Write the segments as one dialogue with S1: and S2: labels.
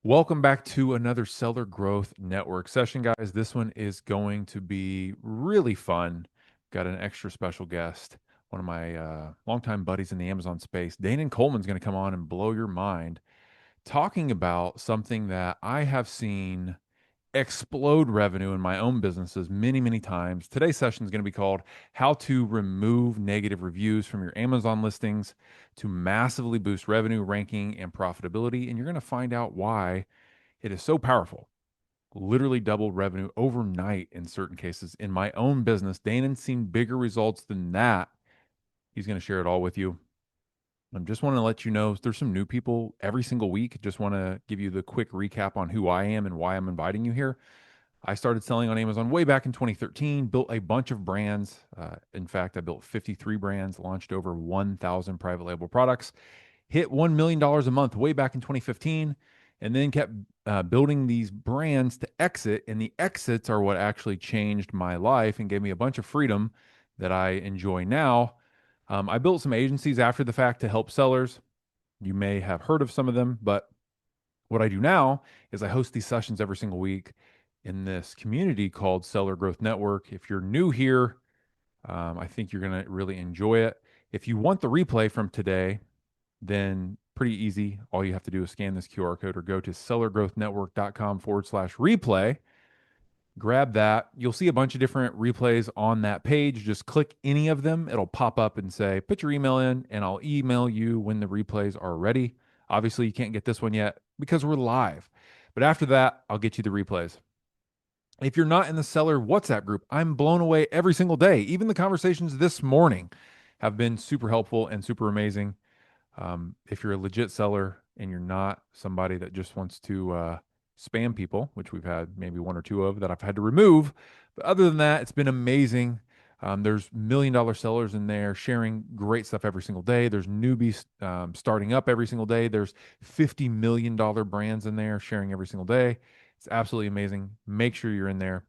S1: Welcome back to another Seller Growth Network session, guys. This one is going to be really fun. Got an extra special guest, one of my longtime buddies in the Amazon space. Danon Coleman's going to come on and blow your mind, talking about something that I have seen explode revenue in my own businesses many, many times. Today's session is going to be called How to Remove Negative Reviews from Your Amazon Listings to Massively Boost Revenue, Ranking, and Profitability. And you're going to find out why it is so powerful. Literally doubled revenue overnight in certain cases. In my own business, Danon's seen bigger results than that. He's going to share it all with you. I just want to let you know there's some new people every single week. Just want to give you the quick recap on who I am and why I'm inviting you here. I started selling on Amazon way back in 2013, built a bunch of brands. In fact, I built 53 brands, launched over 1,000 private label products, hit $1 million a month way back in 2015, and then kept building these brands to exit. And the exits are what actually changed my life and gave me a bunch of freedom that I enjoy now. I built some agencies after the fact to help sellers. You may have heard of some of them, but what I do now is I host these sessions every single week in this community called Seller Growth Network. If you're new here, I think you're going to really enjoy it. If you want the replay from today, then pretty easy. All you have to do is scan this QR code or go to sellergrowthnetwork.com/replay. Grab that. You'll see a bunch of different replays on that page. Just click any of them. It'll pop up and say, put your email in, and I'll email you when the replays are ready. Obviously, you can't get this one yet because we're live. But after that, I'll get you the replays. If you're not in the seller WhatsApp group, I'm blown away every single day. Even the conversations this morning have been super helpful and super amazing. If you're a legit seller and you're not somebody that just wants to spam people, which we've had maybe one or two of that I've had to remove, but other than that, it's been amazing. There's $1 million sellers in there sharing great stuff every single day. There's newbies starting up every single day. There's $50 million brands in there sharing every single day. It's absolutely amazing. Make sure you're in there.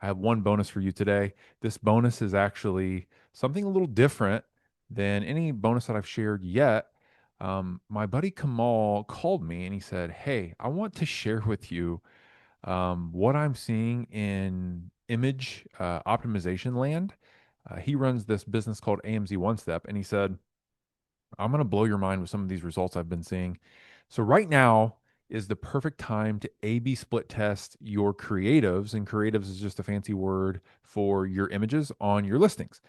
S1: I have one bonus for you today. This bonus is actually something a little different than any bonus that I've shared yet. My buddy Kamal called me and he said, "Hey, I want to share with you what I'm seeing in image optimization land." He runs this business called AMZ One Step, and he said, "I'm going to blow your mind with some of these results I've been seeing." So, right now is the perfect time to A/B split test your creatives, and creatives is just a fancy word for your images on your listings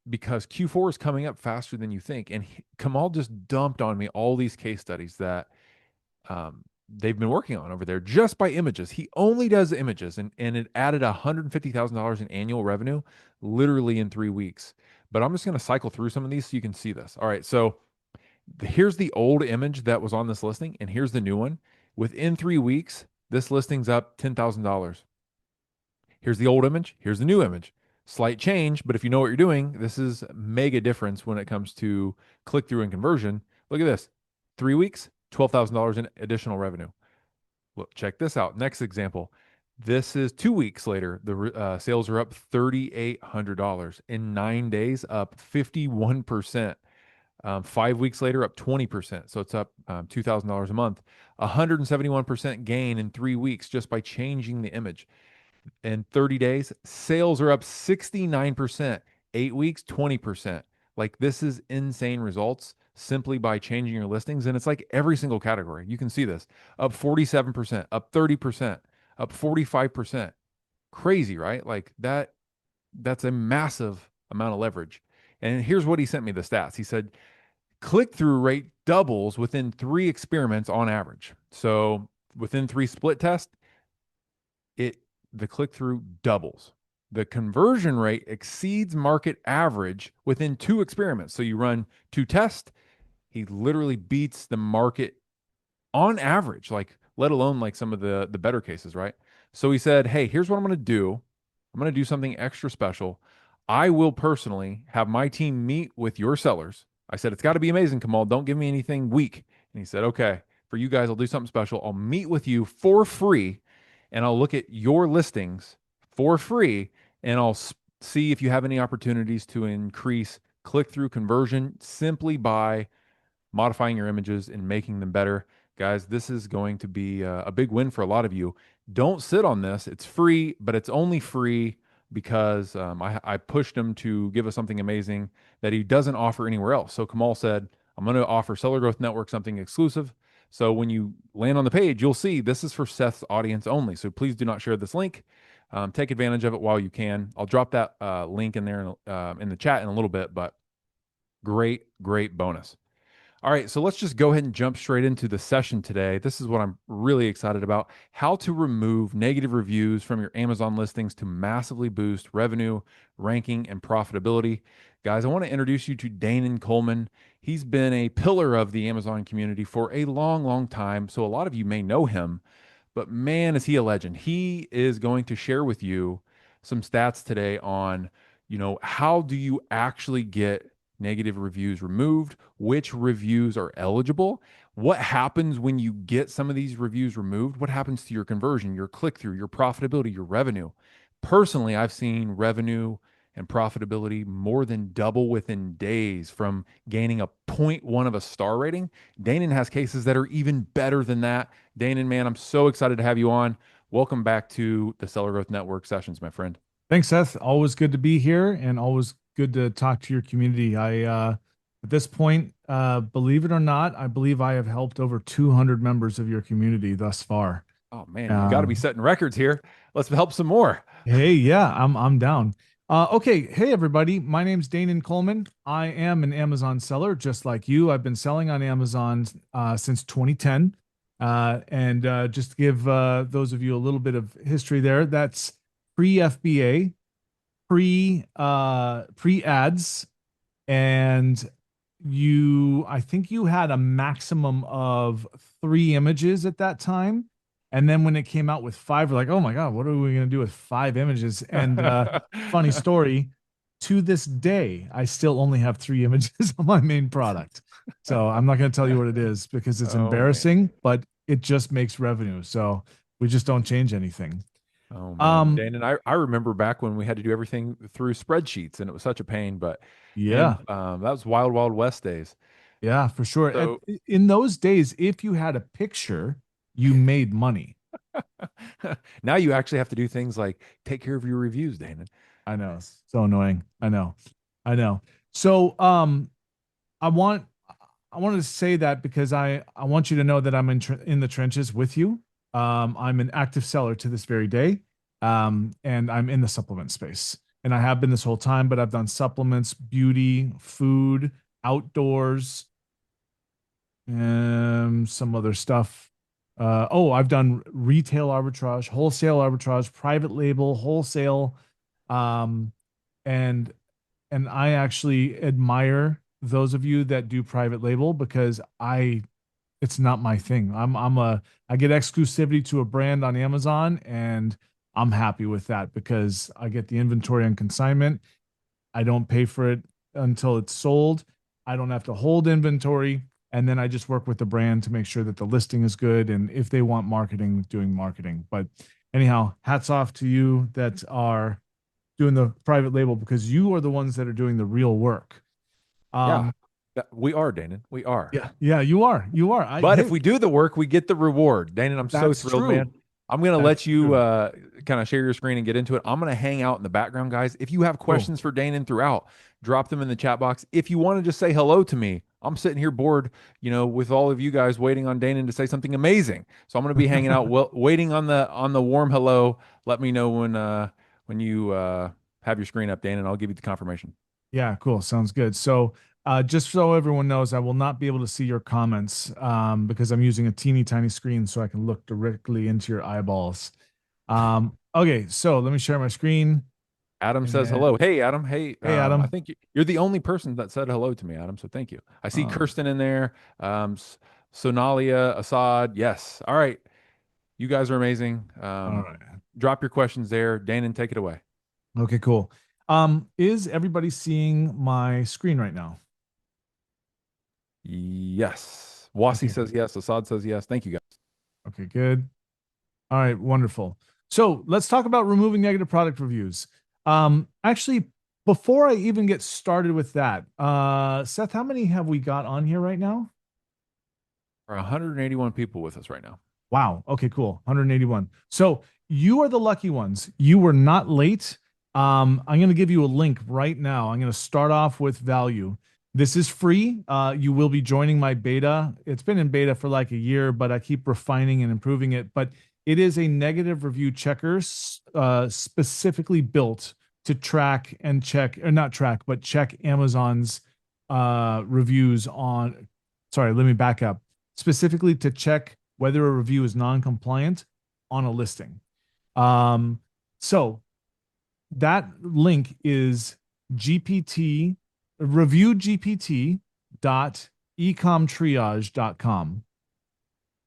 S1: because Q4 is coming up faster than you think. And Kamal just dumped on me all these case studies that they've been working on over there just by images. He only does images, and it added $150,000 in annual revenue literally in 3 weeks. But I'm just going to cycle through some of these so you can see this. All right. So here's the old image that was on this listing, and here's the new one. Within 3 weeks, this listing's up $10,000. Here's the old image. Here's the new image. Slight change, but if you know what you're doing, this is mega difference when it comes to click through and conversion. Look at this. 3 weeks, $12,000 in additional revenue. Look, check this out. Next example. This is 2 weeks later. The sales are up $3,800. In 9 days, up 51%. 5 weeks later, up 20%. So it's up $2,000 a month. 171% gain in 3 weeks just by changing the image. In 30 days, sales are up 69%. 8 weeks, 20%. Like, this is insane results simply by changing your listings. And it's like every single category. You can see this up 47%, up 30%, up 45%. Crazy, right? Like that's a massive amount of leverage. And here's what he sent me the stats. He said click through rate doubles within 3 experiments on average. So within 3 split tests, it the click through doubles. The conversion rate exceeds market average within 2 experiments. So you run 2 tests, he literally beats the market on average, like let alone like some of the better cases, right? So he said, "Hey, here's what I'm going to do. I'm going to do something extra special. I will personally have my team meet with your sellers." I said, "It's got to be amazing, Kamal. Don't give me anything weak." And he said, "Okay, for you guys, I'll do something special. I'll meet with you for free and I'll look at your listings for free and I'll see if you have any opportunities to increase click through conversion simply by modifying your images and making them better." Guys, this is going to be a big win for a lot of you. Don't sit on this. It's free, but it's only free because I pushed him to give us something amazing that he doesn't offer anywhere else. So Kamal said, I'm going to offer Seller Growth Network something exclusive. So when you land on the page, you'll see this is for Seth's audience only. So please do not share this link. Take advantage of it while you can. I'll drop that link in there in the chat in a little bit, but great, great bonus. All right, so let's just go ahead and jump straight into the session today. This is what I'm really excited about: how to remove negative reviews from your Amazon listings to massively boost revenue, ranking, and profitability. Guys, I want to introduce you to Danon Coleman. He's been a pillar of the Amazon community for a long, long time. So a lot of you may know him, but man, is he a legend. He is going to share with you some stats today on, how do you actually get negative reviews removed, which reviews are eligible, what happens when you get some of these reviews removed, what happens to your conversion, your click through, your profitability, your revenue. Personally, I've seen revenue and profitability more than double within days from gaining a zero point 0.1 of a star rating. Danon has cases that are even better than that. Danon, man, I'm so excited to have you on. Welcome back to the Seller Growth Network sessions, my friend.
S2: Thanks, Seth. Always good to be here and always good to talk to your community. At this point, believe it or not, I believe I have helped over 200 members of your community thus far.
S1: Oh man, you got to be
S2: Um,
S1: setting records here. Let's help some more.
S2: hey, yeah, I'm down. Okay, hey everybody, my name's Danon Coleman. I am an Amazon seller, just like you. I've been selling on Amazon since 2010. And just to give those of you a little bit of history there, that's pre FBA, pre ads, and I think you had a maximum of 3 images at that time. And then when it came out with five, we're like, oh my God, what are we going to do with 5 images? And funny story, to this day, I still only have 3 images on my main product. So I'm not going to tell you what it is because it's
S1: Oh man.
S2: embarrassing, but it just makes revenue. So we just don't change anything.
S1: Oh man,
S2: Um,
S1: Dan, and I remember back when we had to do everything through spreadsheets, and it was such a pain. But man,
S2: yeah.
S1: that was wild, wild west days.
S2: Yeah, for sure.
S1: So
S2: In those days, if you had a picture, you made money.
S1: now you actually have to do things like take care of your reviews, Damon.
S2: I know. It's so annoying. I know. I know. So, I want I wanted to say that because I want you to know that I'm in the trenches with you. I'm an active seller to this very day. And I'm in the supplement space. And I have been this whole time, but I've done supplements, beauty, food, outdoors, some other stuff. I've done retail arbitrage, wholesale arbitrage, private label, wholesale, um, and I actually admire those of you that do private label because it's not my thing. I get exclusivity to a brand on Amazon and I'm happy with that because I get the inventory on consignment. I don't pay for it until it's sold. I don't have to hold inventory. And then I just work with the brand to make sure that the listing is good. And if they want marketing, doing marketing. But anyhow, hats off to you that are doing the private label because you are the ones that are doing the real work.
S1: Yeah,
S2: Um,
S1: we are, Damon. We are.
S2: yeah, yeah, you are. You are.
S1: But if
S2: Hey,
S1: we do the work, we get the reward. Dana, I'm so
S2: that's
S1: thrilled, man.
S2: true.
S1: I'm going to
S2: That's
S1: let you
S2: true.
S1: kind of share your screen and get into it. I'm going to hang out in the background, guys. If you have
S2: Cool.
S1: questions for Dana throughout, drop them in the chat box. If you want to just say hello to me, I'm sitting here bored, with all of you guys waiting on Dana to say something amazing. So I'm going to be hanging out, waiting on the warm hello. Let me know when you have your screen up, Dana, and I'll give you the confirmation.
S2: Yeah, cool. Sounds good. So, just so everyone knows, I will not be able to see your comments because I'm using a teeny tiny screen so I can look directly into your eyeballs. Okay, so let me share my screen.
S1: Adam says
S2: And
S1: hello. Hey, Adam. Hey,
S2: hey,
S1: I
S2: Adam.
S1: think you're the only person that said hello to me, Adam. So thank you. I see
S2: Uh,
S1: Kirsten in there. Sonalia, Assad. Yes. All right. You guys are amazing.
S2: all right.
S1: Drop your questions there. Danon, take it away.
S2: Okay, cool. Is everybody seeing my screen right now?
S1: Yes. Wasi
S2: Okay.
S1: says yes. Assad says yes. Thank you, guys.
S2: Okay, good. All right, wonderful. So let's talk about removing negative product reviews. Actually, before I even get started with that, Seth, how many have we got on here right now?
S1: There are 181 people with us right now.
S2: Wow. Okay, cool. 181. So you are the lucky ones. You were not late. I'm going to give you a link right now. I'm going to start off with value. This is free. You will be joining my beta. It's been in beta for like a year, but I keep refining and improving it. But it is a negative review checker specifically built to track and check, or not track, but check Amazon's reviews on. Sorry, let me back up. Specifically to check whether a review is non-compliant on a listing. So that link is GPT reviewgpt dot ecomtriage.com.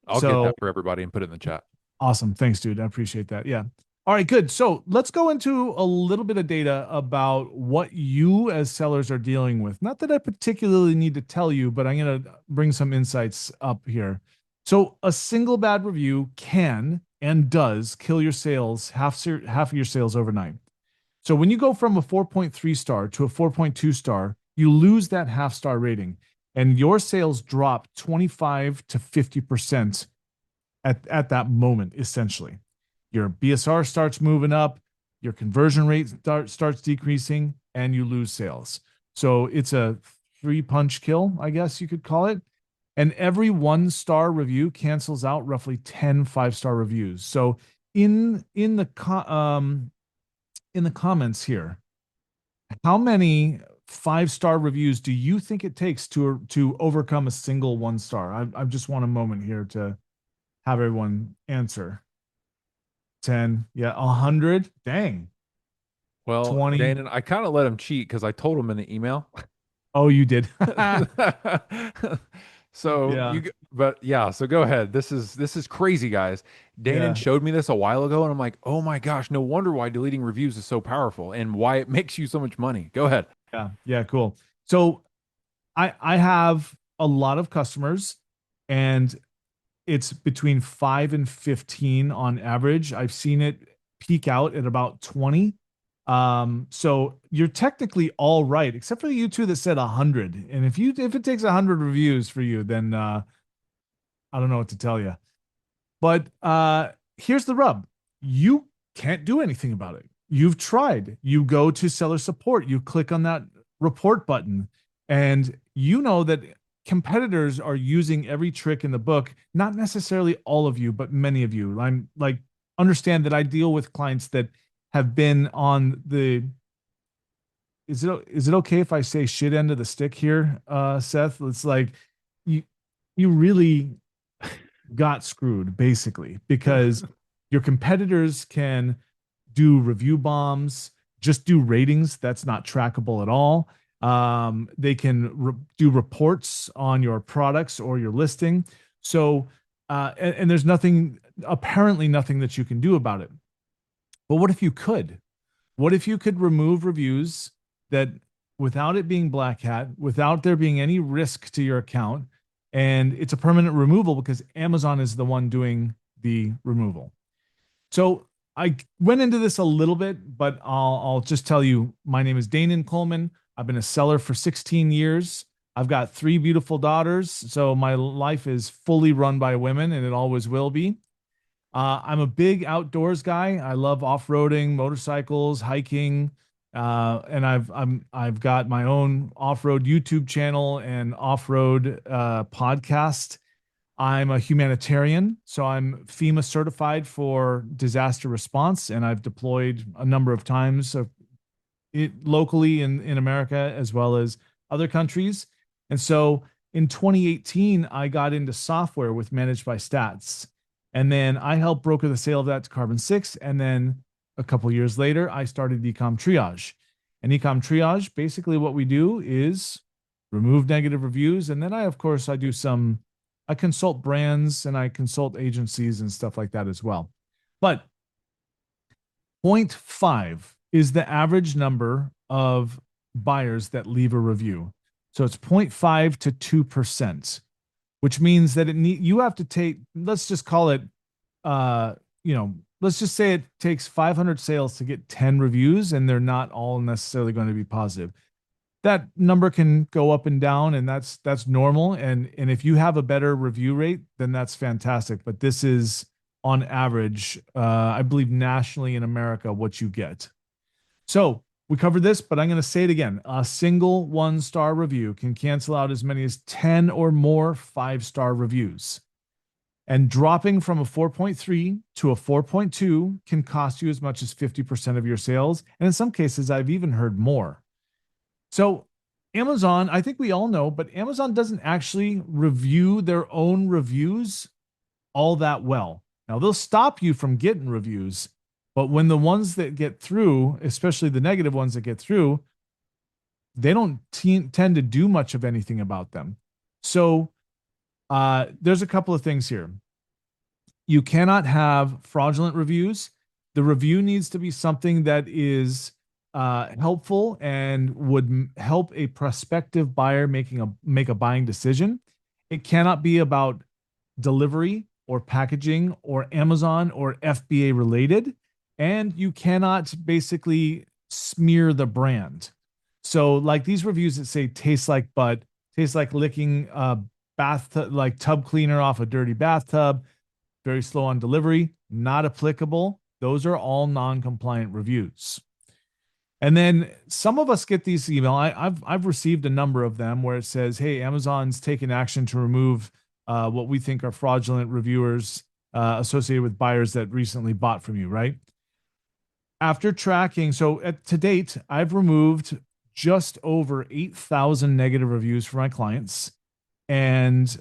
S1: I'll get
S2: So
S1: that for everybody and put it in the chat.
S2: awesome. Thanks, dude. I appreciate that. Yeah. All right, good. So let's go into a little bit of data about what you as sellers are dealing with. Not that I particularly need to tell you, but I'm going to bring some insights up here. So a single bad review can and does kill your sales, half of your sales overnight. So when you go from a 4.3 star to a 4.2 star, you lose that half star rating and your sales drop 25 to 50% at that moment, essentially. Your BSR starts moving up, your conversion rate starts decreasing, and you lose sales. So it's a three punch kill, I guess you could call it. And every 1 star review cancels out roughly 10 5-star reviews. So in the comments here, how many 5-star reviews do you think it takes to overcome a single 1 star? I just want a moment here to have everyone answer. 10, yeah, 100. Dang.
S1: Well,
S2: 20.
S1: Danon, I kind of let him cheat because I told him in the email.
S2: Oh, you did.
S1: So
S2: Yeah,
S1: but yeah, so go ahead. This is crazy, guys. Danon
S2: yeah,
S1: showed me this a while ago, and I'm like, oh my gosh, no wonder why deleting reviews is so powerful and why it makes you so much money. Go ahead.
S2: yeah, yeah, cool. So I have a lot of customers and it's between 5 and 15 on average. I've seen it peak out at about 20. So you're technically all right, except for you two that said 100. And if it takes 100 reviews for you, then I don't know what to tell you. But here's the rub. You can't do anything about it. You've tried. You go to seller support, you click on that report button, and you know that competitors are using every trick in the book, not necessarily all of you, but many of you. I'm like, understand that I deal with clients that have been on the is it okay if I say shit end of the stick here, Seth? It's like you you really got screwed basically because your competitors can do review bombs, just do ratings. That's not trackable at all. They can do reports on your products or your listing. So, and there's apparently nothing that you can do about it. But what if you could? What if you could remove reviews that without it being black hat, without there being any risk to your account, and it's a permanent removal because Amazon is the one doing the removal. So I went into this a little bit, but I'll just tell you my name is Danon Coleman. I've been a seller for 16 years. I've got 3 beautiful daughters. So my life is fully run by women and it always will be. I'm a big outdoors guy. I love off-roading, motorcycles, hiking, and I've got my own off-road YouTube channel and off-road podcast. I'm a humanitarian, so I'm FEMA certified for disaster response, and I've deployed a number of times locally in America as well as other countries. And so in 2018, I got into software with Managed by Stats. And then I helped broker the sale of that to Carbon 6. And then a couple years later, I started Ecom Triage. And Ecom Triage, basically what we do is remove negative reviews. And then of course, I consult brands and I consult agencies and stuff like that as well. But zero point 0.5 is the average number of buyers that leave a review. So it's 0.5 to 2%, which means that you have to take, let's just call it, uh, let's just say it takes 500 sales to get 10 reviews and they're not all necessarily going to be positive. that number can go up and down, and that's normal. And if you have a better review rate, then that's fantastic. But this is on average, I believe nationally in America, what you get. So we covered this, but I'm going to say it again. A single 1-star review can cancel out as many as 10 or more 5-star reviews. And dropping from a 4.3 to a 4.2 can cost you as much as 50% of your sales. And in some cases, I've even heard more. So, Amazon, I think we all know, but Amazon doesn't actually review their own reviews all that well. Now, they'll stop you from getting reviews, but when the ones that get through, especially the negative ones that get through, they don't tend to do much of anything about them. So, there's a couple of things here. You cannot have fraudulent reviews. The review needs to be something that is helpful and would help a prospective buyer make a buying decision. It cannot be about delivery or packaging or Amazon or FBA related, and you cannot basically smear the brand. So, like these reviews that say "tastes like butt," "tastes like licking a bathtub, like tub cleaner off a dirty bathtub," very slow on delivery, not applicable. Those are all non-compliant reviews. And then some of us get these email. I've received a number of them where it says, "Hey, Amazon's taken action to remove what we think are fraudulent reviewers associated with buyers that recently bought from you." Right after tracking, to date, I've removed just over 8,000 negative reviews for my clients, and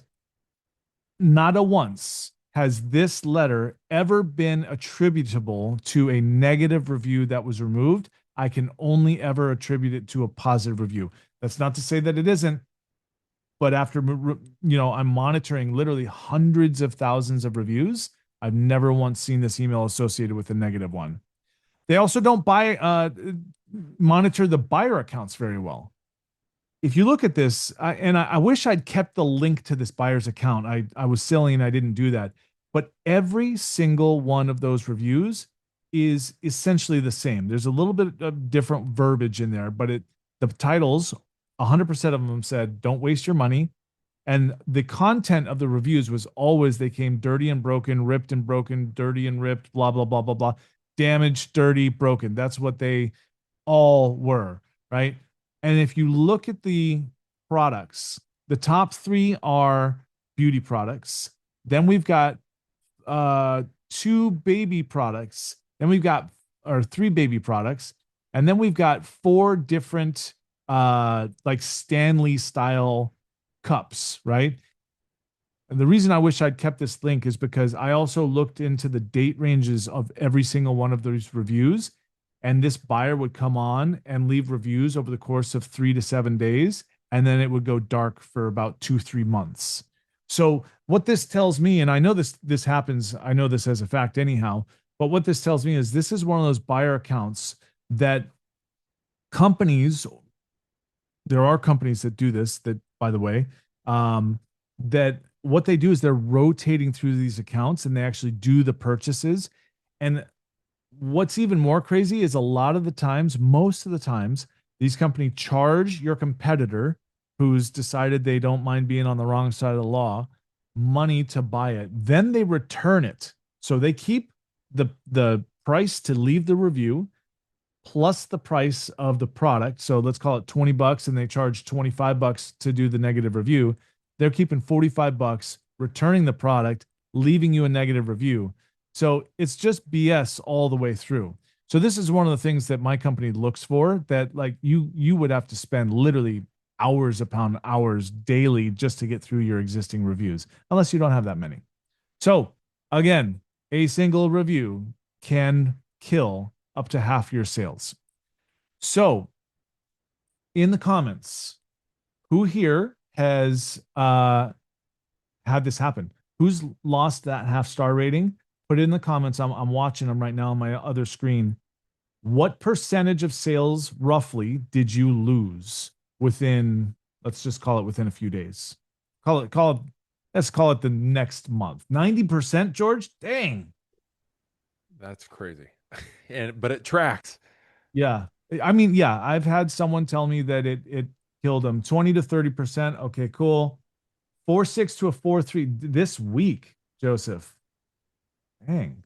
S2: not a once has this letter ever been attributable to a negative review that was removed. I can only ever attribute it to a positive review. That's not to say that it isn't, but after I'm monitoring literally hundreds of thousands of reviews, I've never once seen this email associated with a negative one. They also don't monitor the buyer accounts very well. If you look at this, I wish I'd kept the link to this buyer's account. I was silly and I didn't do that. But every single one of those reviews is essentially the same. There's a little bit of different verbiage in there, but the titles, 100% of them said, "Don't waste your money." And the content of the reviews was always they came dirty and broken, ripped and broken, dirty and ripped, blah, blah, blah, blah, blah, damaged, dirty, broken. That's what they all were, right? And if you look at the products, the top three are beauty products. Then we've got two baby products. Then we've got or three baby products. And then we've got four different like Stanley style cups, right? And the reason I wish I'd kept this link is because I also looked into the date ranges of every single one of those reviews. And this buyer would come on and leave reviews over the course of 3 to 7 days. And then it would go dark for about 2, 3 months. So what this tells me, and I know this happens, I know this as a fact anyhow, but what this tells me is this is one of those buyer accounts that companies, there are companies that do this, that by the way, that what they do is they're rotating through these accounts and they actually do the purchases. And what's even more crazy is a lot of the times, most of the times, these companies charge your competitor who's decided they don't mind being on the wrong side of the law money to buy it. Then they return it. So they keep the price to leave the review plus the price of the product. So let's call it $20 and they charge $25 to do the negative review. They're keeping $45, returning the product, leaving you a negative review. So it's just BS all the way through. So this is one of the things that my company looks for, that like you would have to spend literally hours upon hours daily just to get through your existing reviews, unless you don't have that many. So again, a single review can kill up to half your sales. So in the comments, who here has had this happen? Who's lost that half-star rating? Put it in the comments. I'm watching them right now on my other screen. What percentage of sales roughly did you lose within, let's just call it within a few days? Let's call it the next month. 90%, George? Dang.
S1: That's crazy. But it tracks.
S2: Yeah. I mean, yeah, I've had someone tell me that it killed them 20 to 30%. Okay, cool. 4.6 to a 4.3 this week, Joseph. Dang.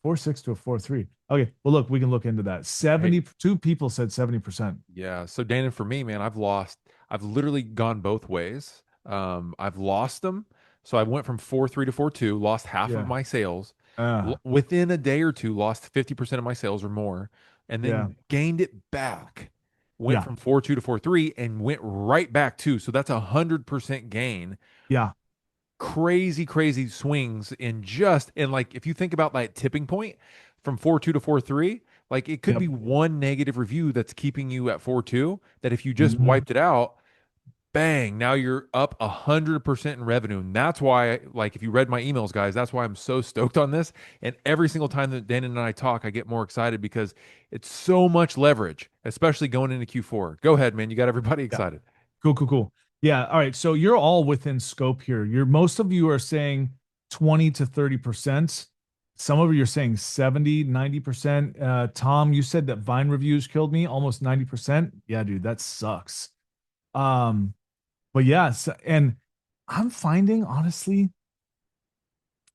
S2: 4.6 to a 4.3. Okay. Well, look, we can look into that.
S1: Hey,
S2: 72 people said 70%.
S1: yeah. So Dana, for me, man, I've literally gone both ways. I've lost them. So I went from 4.3 to 4.2, lost half of
S2: Yeah.
S1: my sales.
S2: Uh,
S1: Within a day or two, lost 50% of my sales or more, and
S2: yeah.
S1: then gained it back. Went
S2: Yeah.
S1: from 4.2 to 4.3 and went right back to. So that's 100% gain.
S2: Yeah.
S1: Crazy, crazy swings in just, and like if you think about that tipping point from 4.2 to 4.3, like it could
S2: Yep.
S1: be one negative review that's keeping you at 4.2, that if you just
S2: Mhm.
S1: wiped it out, bang, now you're up 100% in revenue. And that's why, like, if you read my emails, guys, that's why I'm so stoked on this. And every single time that Dan and I talk, I get more excited because it's so much leverage, especially going into Q4. Go ahead, man. You got everybody
S2: Yeah.
S1: excited.
S2: Cool, cool, cool. Yeah. All right. So you're all within scope here. You're most of you are saying 20 to 30%. Some of you are saying 70, 90%. Tom, you said that Vine reviews killed me, almost 90%. Yeah, dude, that sucks. Um, but yes, and I'm finding honestly,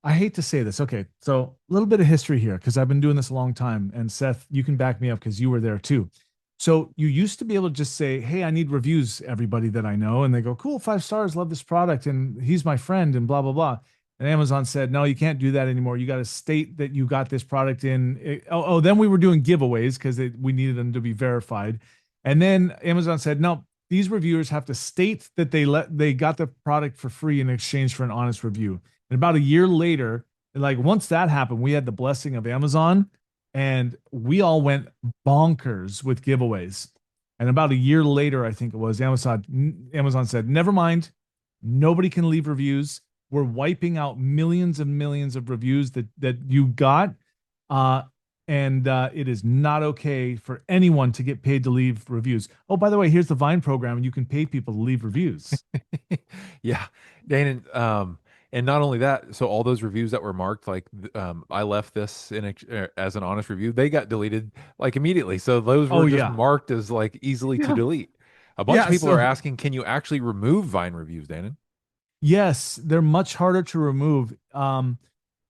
S2: I hate to say this. Okay, so a little bit of history here because I've been doing this a long time, and Seth, you can back me up because you were there too. So you used to be able to just say, "Hey, I need reviews." Everybody that I know, and they go, "Cool, 5 stars, love this product, and he's my friend," and blah blah blah. And Amazon said, "No, you can't do that anymore. You got to state that you got this product in." Then we were doing giveaways because we needed them to be verified, and then Amazon said, "No, these reviewers have to state that they got the product for free in exchange for an honest review." And about a year later, like once that happened, we had the blessing of Amazon and we all went bonkers with giveaways. And about a year later, I think it was, Amazon said, never mind, nobody can leave reviews. We're wiping out millions and millions of reviews that you got. Uh, and it is not okay for anyone to get paid to leave reviews. Oh, by the way, here's the Vine program, and you can pay people to leave reviews.
S1: Yeah, Dana. And not only that, so all those reviews that were marked, like, I left this as an honest review, they got deleted like immediately. So those
S2: Oh
S1: were just
S2: yeah.
S1: marked as like easily to
S2: Yeah.
S1: delete. A bunch of
S2: Yeah.
S1: people are
S2: So
S1: asking, can you actually remove Vine reviews, Dana?
S2: yes, they're much harder to remove.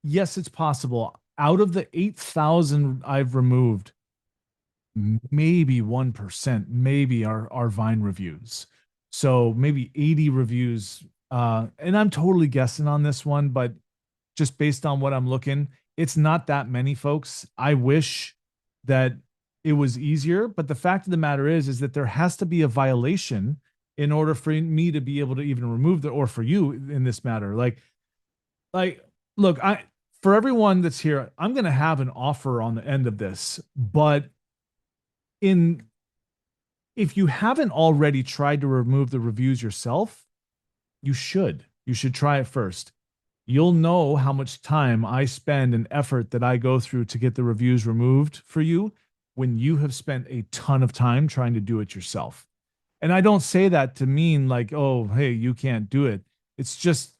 S2: Yes, it's possible. Out of the 8,000 I've removed, maybe 1%, maybe are Vine reviews. So maybe 80 reviews. And I'm totally guessing on this one, but just based on what I'm looking, it's not that many folks. I wish that it was easier, but the fact of the matter is that there has to be a violation in order for me to be able to even remove the, or for you in this matter. Like, look, for everyone that's here, I'm going to have an offer on the end of this, but in if you haven't already tried to remove the reviews yourself, you should. You should try it first. You'll know how much time I spend and effort that I go through to get the reviews removed for you when you have spent a ton of time trying to do it yourself. And I don't say that to mean like, oh, hey, you can't do it. It's just,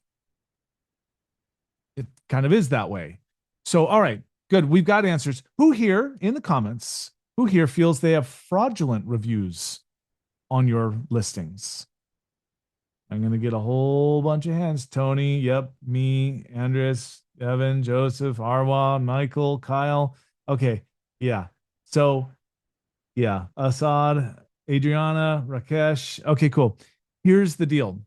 S2: it kind of is that way. So, all right, good. We've got answers. Who here in the comments, who here feels they have fraudulent reviews on your listings? I'm going to get a whole bunch of hands. Tony, yep, me, Andres, Evan, Joseph, Arwa, Michael, Kyle. Okay, yeah. So, yeah, Assad, Adriana, Rakesh. Okay, cool. Here's the deal.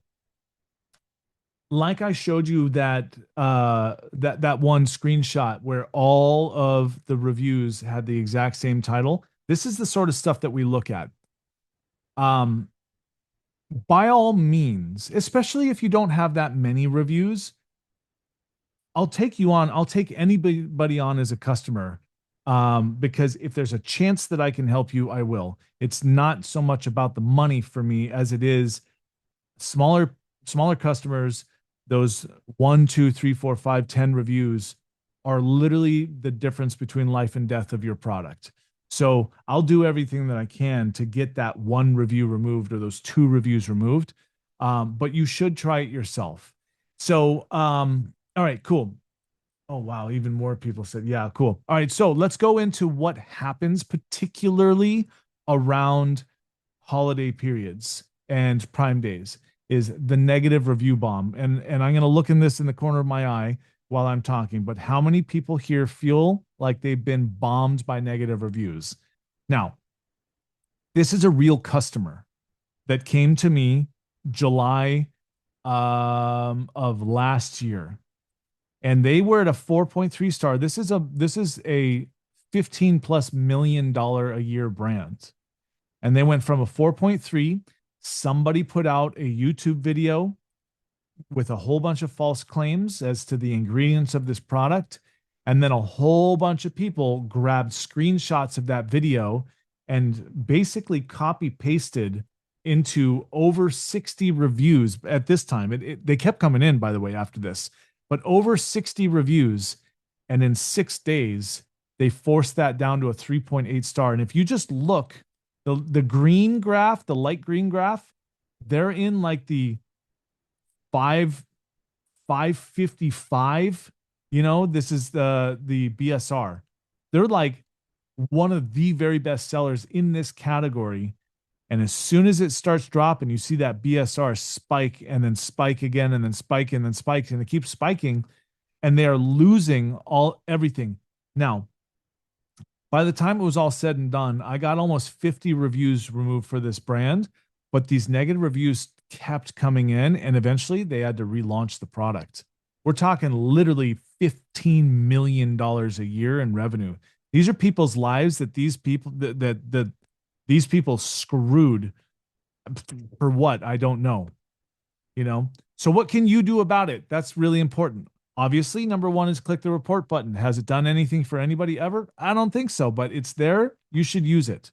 S2: Like I showed you that one screenshot where all of the reviews had the exact same title. This is the sort of stuff that we look at. Um, by all means, especially if you don't have that many reviews, I'll take you on. I'll take anybody on as a customer, because if there's a chance that I can help you, I will. It's not so much about the money for me as it is smaller smaller customers. Those 1, 2, 3, 4, 5, 10 reviews are literally the difference between life and death of your product. So I'll do everything that I can to get that one review removed or those two reviews removed. But you should try it yourself. So, all right, cool. Oh, wow. Even more people said, yeah, cool. All right. So let's go into what happens, particularly around holiday periods and prime days is the negative review bomb. And I'm going to look in this in the corner of my eye while I'm talking, but how many people here feel like they've been bombed by negative reviews? Now, this is a real customer that came to me July of last year, and they were at a 4.3 star. This is a 15 plus $1 million a year brand, and they went from a 4.3. Somebody put out a YouTube video with a whole bunch of false claims as to the ingredients of this product. And then a whole bunch of people grabbed screenshots of that video and basically copy pasted into over 60 reviews at this time. They kept coming in, by the way, after this, but over 60 reviews. And in 6 days, they forced that down to a 3.8 star. And if you just look, the green graph, the light green graph, they're in like the 555. This is the BSR. They're like one of the very best sellers in this category. And as soon as it starts dropping, you see that BSR spike and then spike again and then spike and then spike, and it keeps spiking, and they are losing everything. Now, by the time it was all said and done, I got almost 50 reviews removed for this brand, but these negative reviews kept coming in, and eventually they had to relaunch the product. We're talking literally $15 million a year in revenue. These are people's lives that these people screwed for what? I don't know. So what can you do about it? That's really important. Obviously, number one is click the report button. Has it done anything for anybody ever? I don't think so, but it's there. You should use it.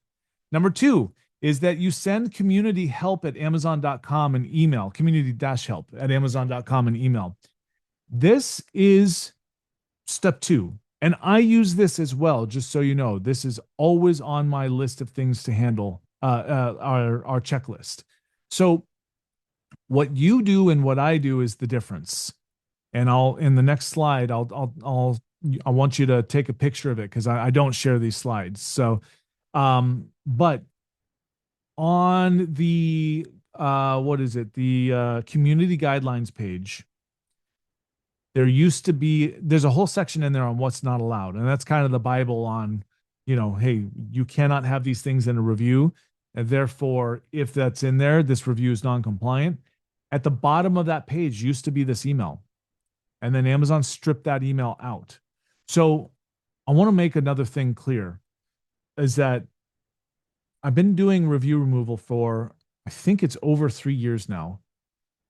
S2: Number two is that you send community help at Amazon.com an email, community-help at Amazon.com an email. This is step two. And I use this as well, just so you know. This is always on my list of things to handle, our checklist. So what you do and what I do is the difference. And in the next slide, I want you to take a picture of it because I don't share these slides. So, but on the what is it? The community guidelines page, there's a whole section in there on what's not allowed. And that's kind of the Bible on, hey, you cannot have these things in a review. And therefore, if that's in there, this review is non-compliant. At the bottom of that page used to be this email. And then Amazon stripped that email out. So I want to make another thing clear is that I've been doing review removal for, I think it's over 3 years now.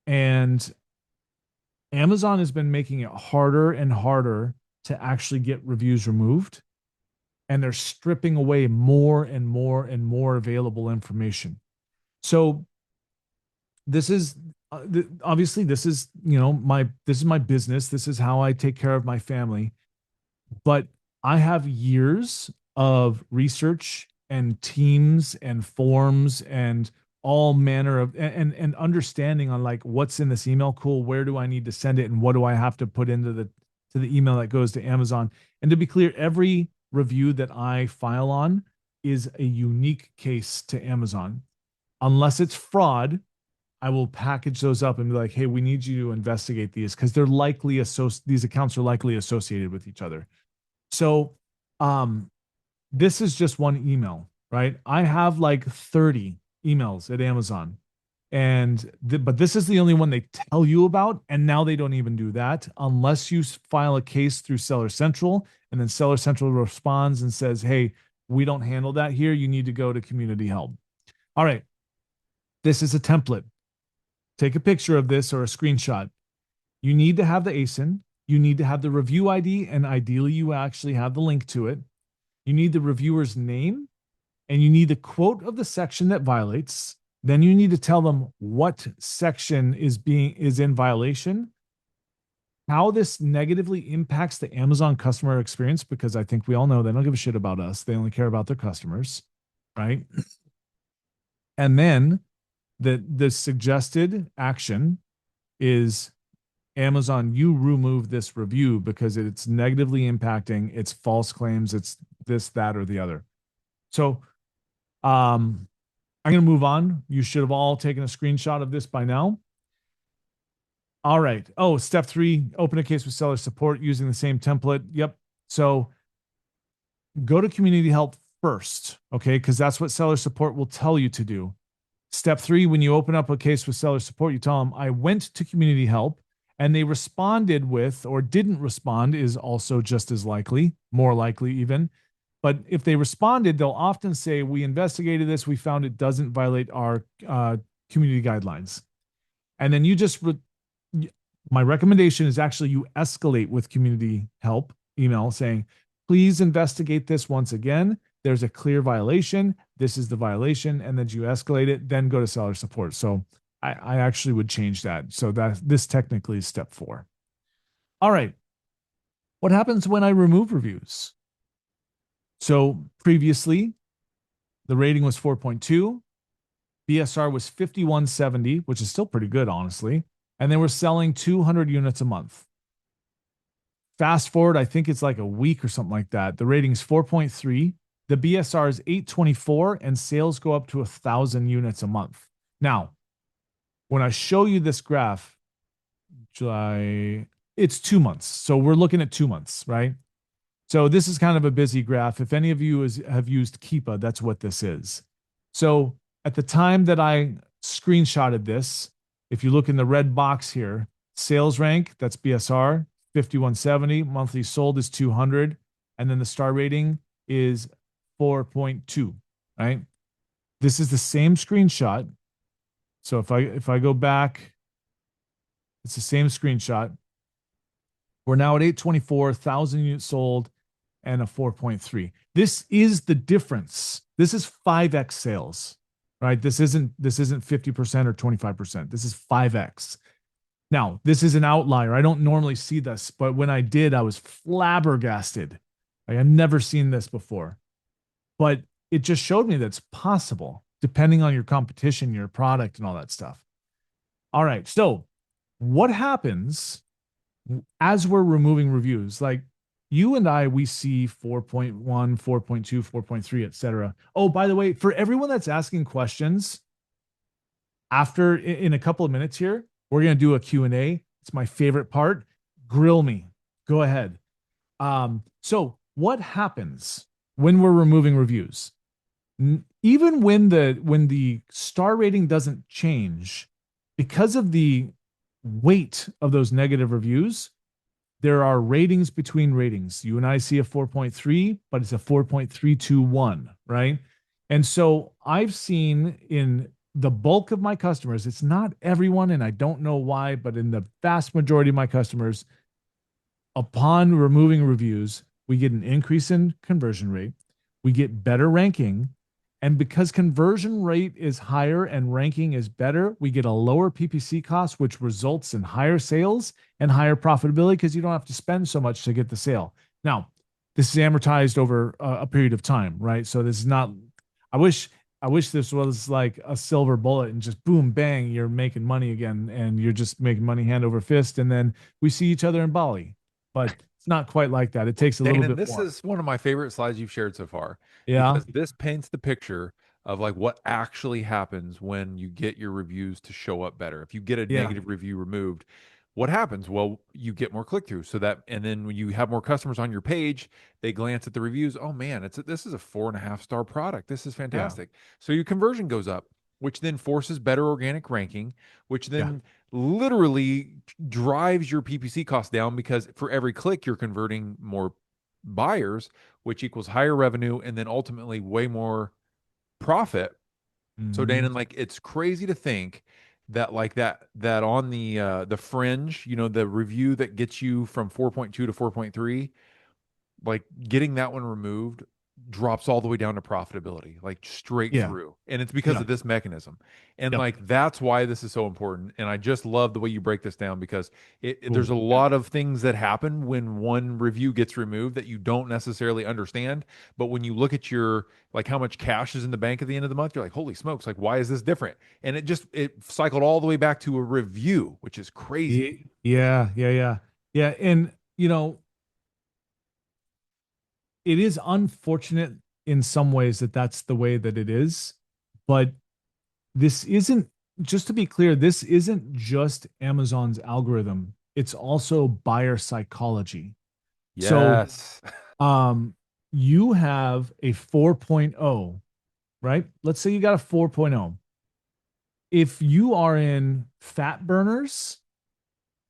S2: And Amazon has been making it harder and harder to actually get reviews removed. And they're stripping away more and more and more available information. So this is obviously this is my business. This is how I take care of my family. But I have years of research and teams and forms and all manner of and understanding on like what's in this email. Cool. Where do I need to send it, and what do I have to put into the email that goes to Amazon? And to be clear, every review that I file on is a unique case to Amazon. Unless it's fraud, I will package those up and be like, hey, we need you to investigate these because these accounts are likely associated with each other. So this is just one email, right? I have like 30 emails at Amazon. But this is the only one they tell you about. And now they don't even do that unless you file a case through Seller Central, and then Seller Central responds and says, hey, we don't handle that here. You need to go to community help. All right. This is a template. Take a picture of this or a screenshot. You need to have the ASIN. You need to have the review ID, and ideally you actually have the link to it. You need the reviewer's name, and you need the quote of the section that violates. Then you need to tell them what section is in violation, how this negatively impacts the Amazon customer experience, because I think we all know they don't give a shit about us. They only care about their customers, right? And then the suggested action is, Amazon, you remove this review because it's negatively impacting, it's false claims, it's this, that, or the other. So Um, I'm going to move on. You should have all taken a screenshot of this by now. All right. Oh, step three, open a case with seller support using the same template. Yep. So go to community help first, okay? Because that's what seller support will tell you to do. Step three, when you open up a case with seller support, you tell them, I went to community help and they responded with, or didn't respond, is also just as likely, more likely even. But if they responded, they'll often say, we investigated this, we found it doesn't violate our community guidelines. And then you just, my recommendation is actually you escalate with community help email saying, please investigate this once again. There's a clear violation. This is the violation. And then you escalate it, then go to seller support. So I actually would change that. So that this technically is step 4. All right. What happens when I remove reviews? So previously, the rating was 4.2. BSR was 5170, which is still pretty good, honestly. And they were selling 200 units a month. Fast forward, I think it's like a week or something like that. The rating's 4.3. The BSR is 824, and sales go up to 1,000 units a month. Now, when I show you this graph, July, it's 2 months. So we're looking at 2 months, right? So this is kind of a busy graph. If any of you have used Keepa, that's what this is. So at the time that I screenshotted this, if you look in the red box here, sales rank, that's BSR, 5170, monthly sold is 200, and then the star rating is 4.2, right? This is the same screenshot. So if I go back, it's the same screenshot. We're now at 824, 1,000 units sold, and a 4.3. This is the difference. This is 5x sales, right? This isn't 50% or 25%. This is 5x. Now, this is an outlier. I don't normally see this, but when I did, I was flabbergasted. Like, I've never seen this before. But it just showed me that's possible, depending on your competition, your product, and all that stuff. All right. So, what happens as we're removing reviews? Like, you and I, we see 4.1, 4.2, 4.3, etc. Oh, by the way, for everyone that's asking questions, after in a couple of minutes here, we're going to do a Q&A. It's my favorite part. Grill me. Go ahead. So what happens when we're removing reviews? Even when the star rating doesn't change, because of the weight of those negative reviews, there are ratings between ratings. You and I see a 4.3, but it's a 4.321, right? And so I've seen in the bulk of my customers, it's not everyone, and I don't know why, but in the vast majority of my customers, upon removing reviews, we get an increase in conversion rate, we get better ranking, and because conversion rate is higher and ranking is better, we get a lower PPC cost, which results in higher sales and higher profitability because you don't have to spend so much to get the sale. Now, this is amortized over a period of time, right? So this is not, I wish this was like a silver bullet and just boom, bang, you're making money again and you're just making money hand over fist. And then we see each other in Bali. But it's not quite like that. It takes a little
S1: Danon,
S2: bit
S1: this
S2: more.
S1: is one of my favorite slides you've shared so far
S2: Yeah.
S1: because this paints the picture of like what actually happens when you get your reviews to show up better. If you get a
S2: Yeah.
S1: negative review removed, what happens? Well, you get more click through. So that, and then when you have more customers on your page, they glance at the reviews. Oh man, this is a 4.5 star product. This is
S2: Yeah.
S1: fantastic. So your conversion goes up, which then forces better organic ranking, which
S2: Yeah.
S1: then literally drives your PPC cost down because for every click you're converting more buyers, which equals higher revenue and then ultimately way more profit. So
S2: Mm-hmm.
S1: Dan, like it's crazy to think that like that on the fringe, the review that gets you from 4.2 to 4.3, like getting that one removed drops all the way down to profitability, like straight
S2: Yeah.
S1: through. And it's because
S2: Yeah.
S1: of this mechanism. And
S2: Yep.
S1: like that's why this is so important. And I just love the way you break this down because there's
S2: Cool.
S1: a
S2: Yeah.
S1: lot of things that happen when one review gets removed that you don't necessarily understand. But when you look at your like how much cash is in the bank at the end of the month, you're like, holy smokes, like why is this different? And it cycled all the way back to a review, which is crazy.
S2: Yeah. Yeah. Yeah. And, it is unfortunate in some ways that that's the way that it is. But this isn't, just to be clear, this isn't just Amazon's algorithm. It's also buyer psychology. So
S1: Yes.
S2: um, you have a 4.0, right? Let's say you got a 4.0. If you are in fat burners,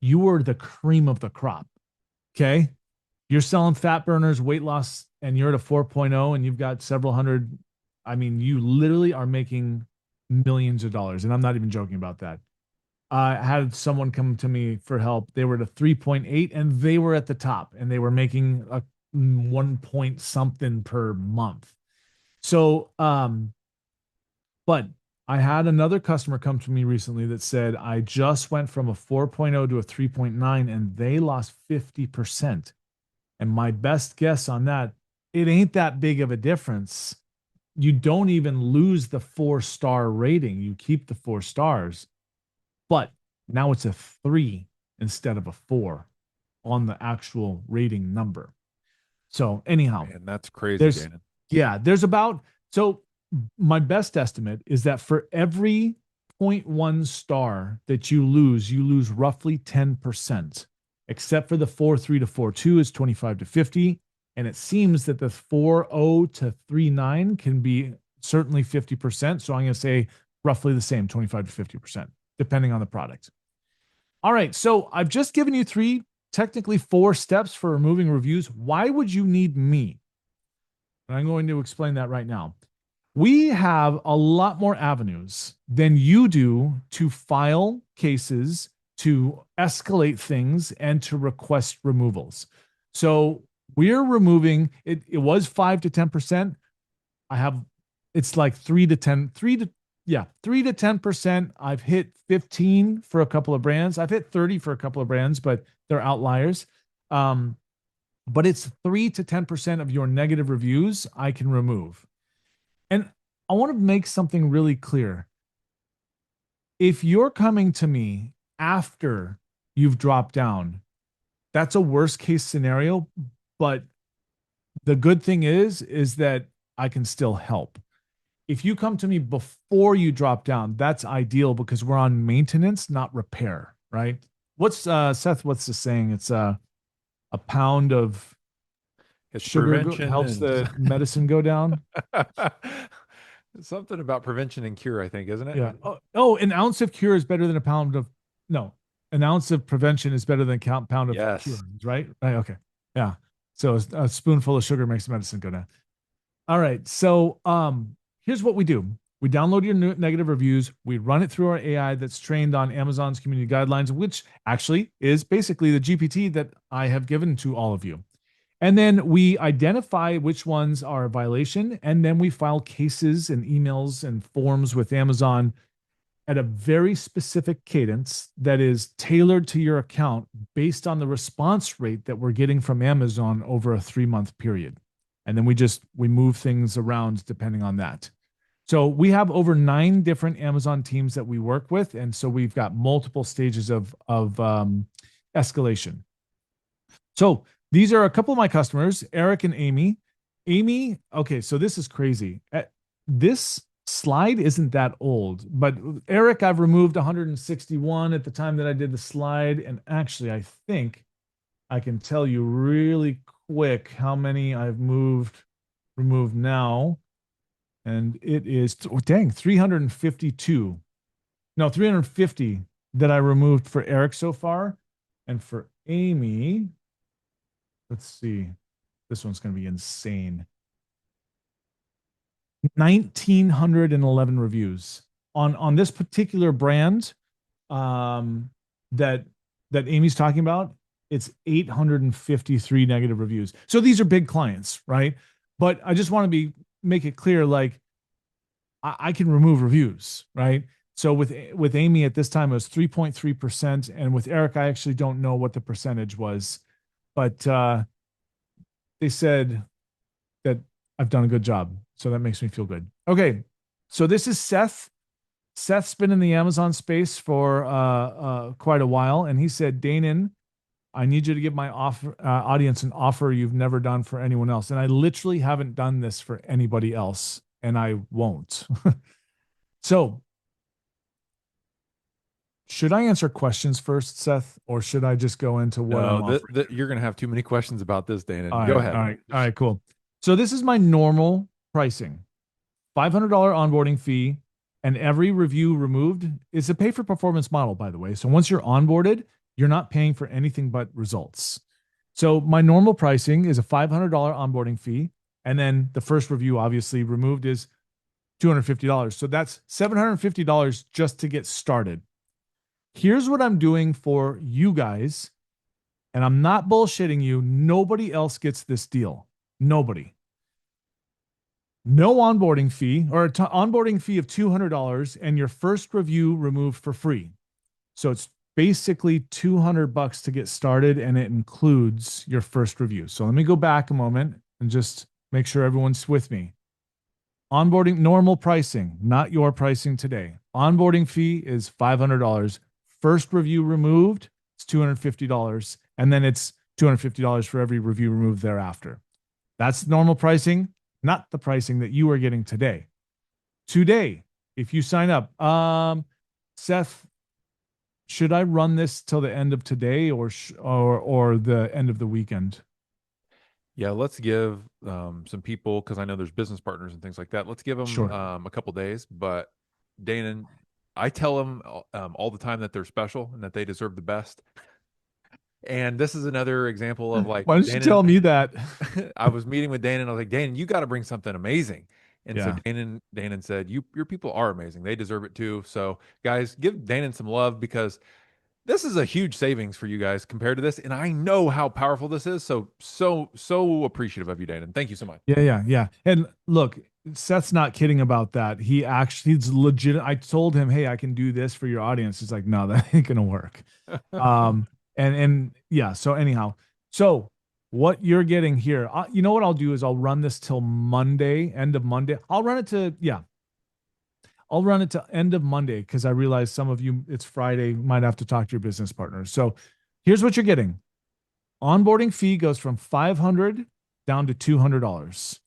S2: you are the cream of the crop. Okay. You're selling fat burners, weight loss, and you're at a 4.0 and you've got several hundred. I mean, you literally are making millions of dollars. And I'm not even joking about that. I had someone come to me for help. They were at a 3.8 and they were at the top and they were making a 1 point something per month. So, but I had another customer come to me recently that said, I just went from a 4.0 to a 3.9 and they lost 50%. And my best guess on that, it ain't that big of a difference. You don't even lose the 4-star rating. You keep the 4 stars, but now it's a 3 instead of a 4 on the actual rating number. So anyhow,
S1: Man, that's crazy,
S2: there's
S1: Dana.
S2: yeah, there's about so my best estimate is that for every zero point 0.1 star that you lose roughly 10%, except for the 4.3 to 4.2 is 25 to 50. And it seems that the 4.0 to 3.9 can be certainly 50%. So I'm going to say roughly the same, 25 to 50%, depending on the product. All right. So I've just given you three, technically 4 steps for removing reviews. Why would you need me? And I'm going to explain that right now. We have a lot more avenues than you do to file cases, to escalate things, and to request removals. So we're removing it. It was 5 to 10%. I have, it's like 3 to 10, 3 to 10%. I've hit 15 for a couple of brands. I've hit 30 for a couple of brands, but they're outliers. Um, but it's 3 to 10% of your negative reviews I can remove. And I want to make something really clear. If you're coming to me after you've dropped down, that's a worst case scenario. But the good thing is that I can still help. If you come to me before you drop down, that's ideal because we're on maintenance, not repair, right? What's Seth? What's the saying? It's a pound of
S1: It's
S2: sugar
S1: prevention
S2: helps
S1: and
S2: the medicine go down.
S1: something about prevention and cure, I think, isn't it?
S2: Yeah. Oh, an ounce of cure is better than a pound of no. An ounce of prevention is better than a pound of cure,
S1: Yes.
S2: right? Right. Okay. Yeah. So a spoonful of sugar makes medicine go down. All right. So here's what we do. We download your negative reviews. We run it through our AI that's trained on Amazon's community guidelines, which actually is basically the GPT that I have given to all of you. And then we identify which ones are a violation, and then we file cases and emails and forms with Amazon at a very specific cadence that is tailored to your account based on the response rate that we're getting from Amazon over a 3-month period. And then we move things around depending on that. So we have over 9 different Amazon teams that we work with, and so we've got multiple stages of escalation. So these are a couple of my customers, Eric and Amy. Amy, okay, so this is crazy. This slide isn't that old, but Eric, I've removed 161 at the time that I did the slide. And actually, I think I can tell you really quick how many I've removed now. And it is, oh, dang, 352. No, 350 that I removed for Eric so far. And for Amy, let's see. This one's going to be insane. 1,911 reviews on this particular brand um, that Amy's talking about. It's 853 negative reviews. So these are big clients, right? But I just want to make it clear, like I can remove reviews, right? So with Amy at this time it was 3.3%, and with Eric I actually don't know what the percentage was, but they said that I've done a good job. So that makes me feel good. Okay. So this is Seth. Seth's been in the Amazon space for quite a while. And he said, Danon, I need you to give my audience an offer you've never done for anyone else. And I literally haven't done this for anybody else, and I won't. So, should I answer questions first, Seth, or should I just go into what I'm
S1: No,
S2: offering here?
S1: you're going to have too many questions about this, Dana.
S2: All
S1: Go
S2: right,
S1: ahead.
S2: all right, all right, cool. So this is my normal pricing. $500 onboarding fee, and every review removed is a pay for performance model, by the way. So once you're onboarded, you're not paying for anything but results. So my normal pricing is a $500 onboarding fee. And then the first review, obviously removed, is $250. So that's $750 just to get started. Here's what I'm doing for you guys. And I'm not bullshitting you. Nobody else gets this deal. Nobody. No onboarding fee, or an onboarding fee of $200 and your first review removed for free. So it's basically $200 to get started, and it includes your first review. So let me go back a moment and just make sure everyone's with me. Onboarding normal pricing, not your pricing today. Onboarding fee is $500. First review removed, it's $250. And then it's $250 for every review removed thereafter. That's normal pricing, not the pricing that you are getting today. Today, if you sign up, Seth, should I run this till the end of today, or the end of the weekend?
S1: Yeah, let's give some people, because I know there's business partners and things like that. Let's give them
S2: Sure.
S1: a couple days. But Dana, I tell them all the time that they're special and that they deserve the best. And this is another example of like
S2: Why don't you
S1: Dana.
S2: tell me that?
S1: I was meeting with Dana and I was like, Dana, you got to bring something amazing. And so
S2: Yeah.
S1: Dana said, your people are amazing. They deserve it too. So guys, give Dana some love because this is a huge savings for you guys compared to this. And I know how powerful this is. So appreciative of you, Dana. Thank you so much.
S2: Yeah, yeah, yeah. And look, Seth's not kidding about that. He's legit. I told him, hey, I can do this for your audience. He's like, no, that ain't gonna work. Um, and yeah. So anyhow, so what you're getting here, you know what I'll do is I'll run this till Monday, end of Monday. I'll run it to end of Monday because I realize some of you, it's Friday, might have to talk to your business partners. So here's what you're getting. Onboarding fee goes from 500 down to $200.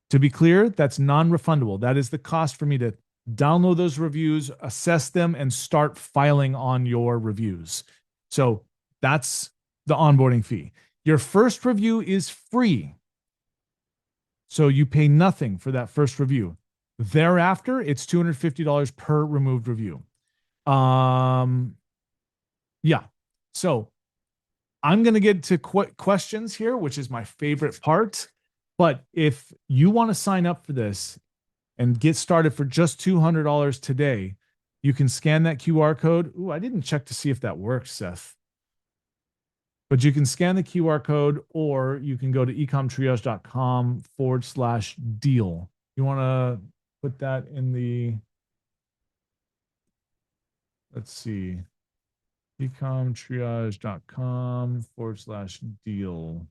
S2: To be clear, that's non-refundable. That is the cost for me to download those reviews, assess them, and start filing on your reviews. So that's the onboarding fee. Your first review is free. So you pay nothing for that first review. Thereafter, it's $250 per removed review. Um, yeah. So I'm going to get to questions here, which is my favorite part. But if you want to sign up for this and get started for just $200 today, you can scan that QR code. Ooh, I didn't check to see if that works, Seth. But you can scan the QR code, or you can go to ecomtriage.com/deal. You want to put that in the, let's see, ecomtriage.com/deal.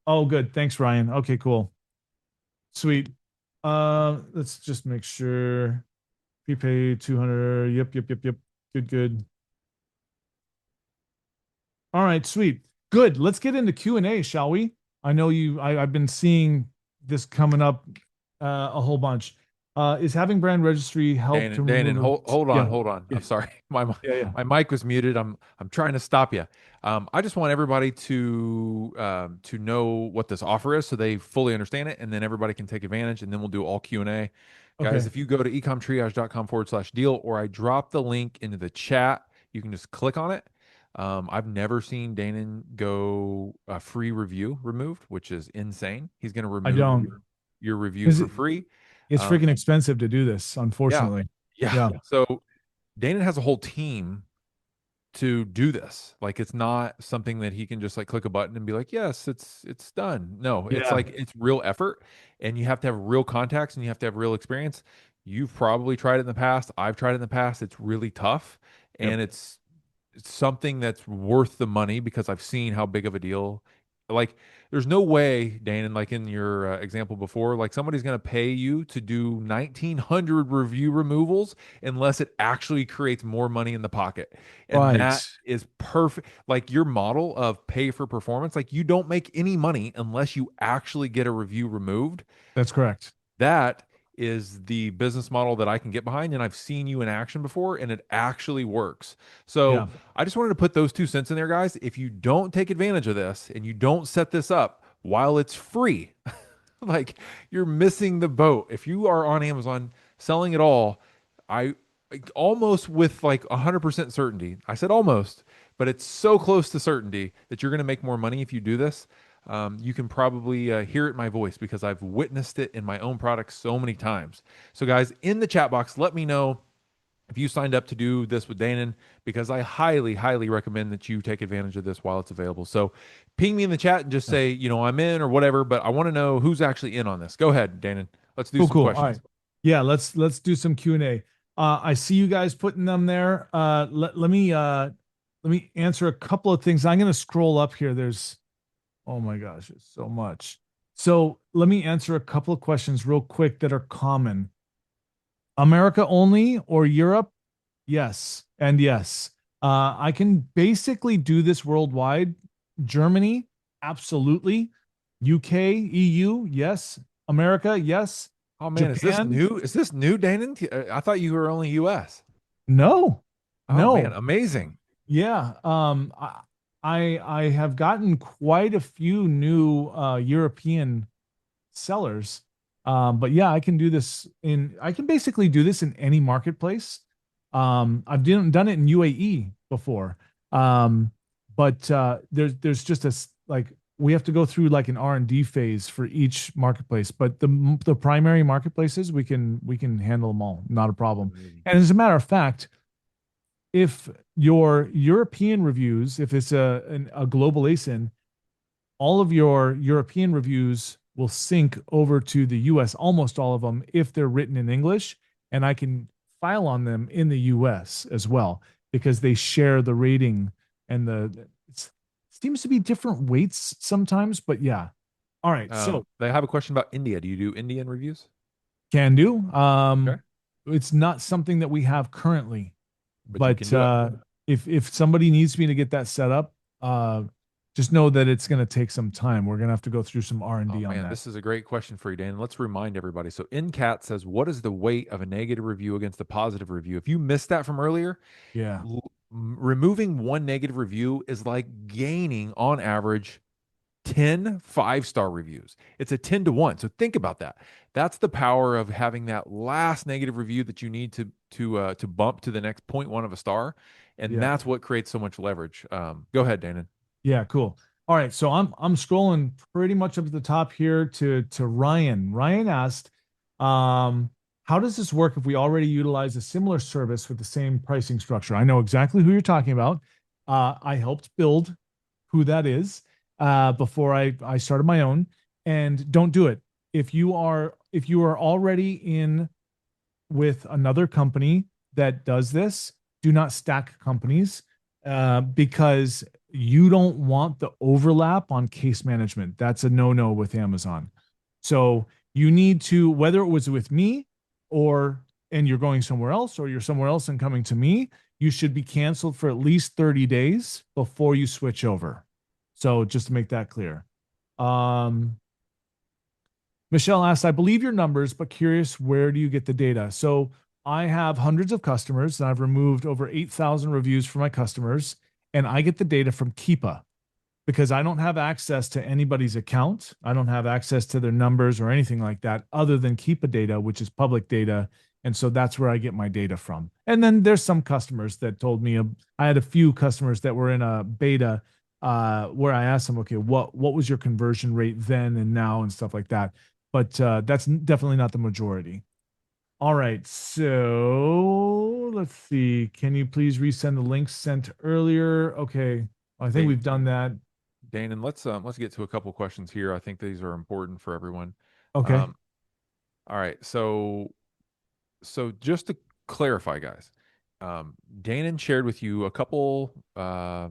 S2: Oh, good. Thanks, Ryan. Okay, cool. Sweet. Let's just make sure. Prepay 200. Yep, yep, yep, yep. Good, good. All right, sweet. Good. Let's get into Q&A, shall we? I know I've been seeing this coming up a whole bunch. Is having brand registry help to
S1: Danon,
S2: remove? Yeah,
S1: hold on.
S2: yeah,
S1: I'm sorry,
S2: yeah, yeah.
S1: my mic was muted. I'm trying to stop you. I just want everybody to know what this offer is, so they fully understand it, and then everybody can take advantage, and then we'll do all Q&A. Guys,
S2: Okay.
S1: if you go to ecomtriage.com/deal, or I drop the link into the chat, you can just click on it. I've never seen Danon go a free review removed, which is insane. He's going to
S2: I
S1: remove
S2: don't.
S1: your review
S2: Is
S1: for
S2: it?
S1: free.
S2: It's
S1: Um,
S2: freaking expensive to do this,
S1: yeah,
S2: unfortunately.
S1: yeah.
S2: Yeah.
S1: So Dana has a whole team to do this. Like it's not something that he can just like click a button and be like, yes, it's done. No, it's
S2: Yeah.
S1: like it's real effort, and you have to have real contacts and you have to have real experience. You've probably tried it in the past. I've tried it in the past. It's really tough,
S2: Yep.
S1: and it's something that's worth the money because I've seen how big of a deal Like, there's no way, Dan, and like in your example before, like somebody's going to pay you to do 1,900 review removals unless it actually creates more money in the pocket. And
S2: Right.
S1: that is perfect. Like your model of pay for performance, like you don't make any money unless you actually get a review removed.
S2: That's correct.
S1: That is the business model that I can get behind, and I've seen you in action before, and it actually works. So
S2: Yeah.
S1: I just wanted to put those 2 cents in there, guys. If you don't take advantage of this and you don't set this up while it's free, like you're missing the boat. If you are on Amazon selling it all, I almost with like 100% certainty. I said almost, but it's so close to certainty that you're going to make more money if you do this. You can probably hear it in my voice because I've witnessed it in my own products so many times. So, guys, in the chat box, let me know if you signed up to do this with Danon, because I highly, highly recommend that you take advantage of this while it's available. So ping me in the chat and just
S2: Yeah.
S1: say, I'm in or whatever, but I want to know who's actually in on this. Go ahead, Danon. Let's do
S2: Cool,
S1: some
S2: cool. All right.
S1: questions.
S2: Yeah, let's do some Q&A. I see you guys putting them there. Let me answer a couple of things. I'm going to scroll up here. There's Oh my gosh, it's so much. So let me answer a couple of questions real quick that are common. America only or Europe? Yes, and yes. I can basically do this worldwide. Germany, absolutely. UK, EU, yes. America, yes.
S1: Oh man, is this
S2: Japan,
S1: new? Is this new, Danon? I thought you were only US.
S2: no,
S1: Oh man,
S2: no.
S1: amazing.
S2: Yeah, I have gotten quite a few new European sellers. But yeah, I can basically do this in any marketplace. I've done it in UAE before. Um, but there's just like we have to go through like an R&D phase for each marketplace. But the primary marketplaces we can handle them all, not a problem.
S1: Amazing.
S2: And as a matter of fact, if your European reviews, if it's a global ASIN, all of your European reviews will sync over to the US, almost all of them, if they're written in English. And I can file on them in the US as well because they share the rating and it seems to be different weights sometimes, but yeah. All right. So
S1: They have a question about India. Do you do Indian reviews?
S2: can do.
S1: Okay,
S2: It's not something that we have currently,
S1: but you
S2: but
S1: can do it.
S2: if somebody needs me to get that set up, just know that it's going to take some time. We're going to have to go through some R and
S1: Oh
S2: D on
S1: man,
S2: that.
S1: this is a great question for you, Dan. Let's remind everybody. So, NCAT says, "What is the weight of a negative review against a positive review?" If you missed that from earlier,
S2: Yeah.
S1: removing one negative review is like gaining, on average, 10 5-star reviews. It's a 10 to 1. So think about that. That's the power of having that last negative review that you need to bump to the next zero point 0.1 of a star, and
S2: Yeah.
S1: that's what creates so much leverage. Go ahead, Danon.
S2: Yeah, cool. All right, so I'm scrolling pretty much up at the top here to Ryan. Ryan asked, how does this work if we already utilize a similar service with the same pricing structure? I know exactly who you're talking about. I helped build who that is before I started my own, and don't do it. If you are already in with another company that does this, do not stack companies because you don't want the overlap on case management. That's a no-no with Amazon. So you need to, whether it was with me or and you're going somewhere else, or you're somewhere else and coming to me, you should be canceled for at least 30 days before you switch over. So just to make that clear. Um, Michelle asked, I believe your numbers, but curious, where do you get the data? So I have hundreds of customers and I've removed over 8,000 reviews for my customers, and I get the data from Keepa because I don't have access to anybody's account. I don't have access to their numbers or anything like that other than Keepa data, which is public data. And so that's where I get my data from. And then there's some customers that told me, I had a few customers that were in a beta where I asked them, okay, what was your conversion rate then and now and stuff like that. But that's definitely not the majority. All right, so let's see. Can you please resend the links sent earlier? Okay, I think
S1: Hey,
S2: we've done that.
S1: Danon, let's get to a couple questions here. I think these are important for everyone.
S2: Okay.
S1: All right, so just to clarify, guys, Danon shared with you a couple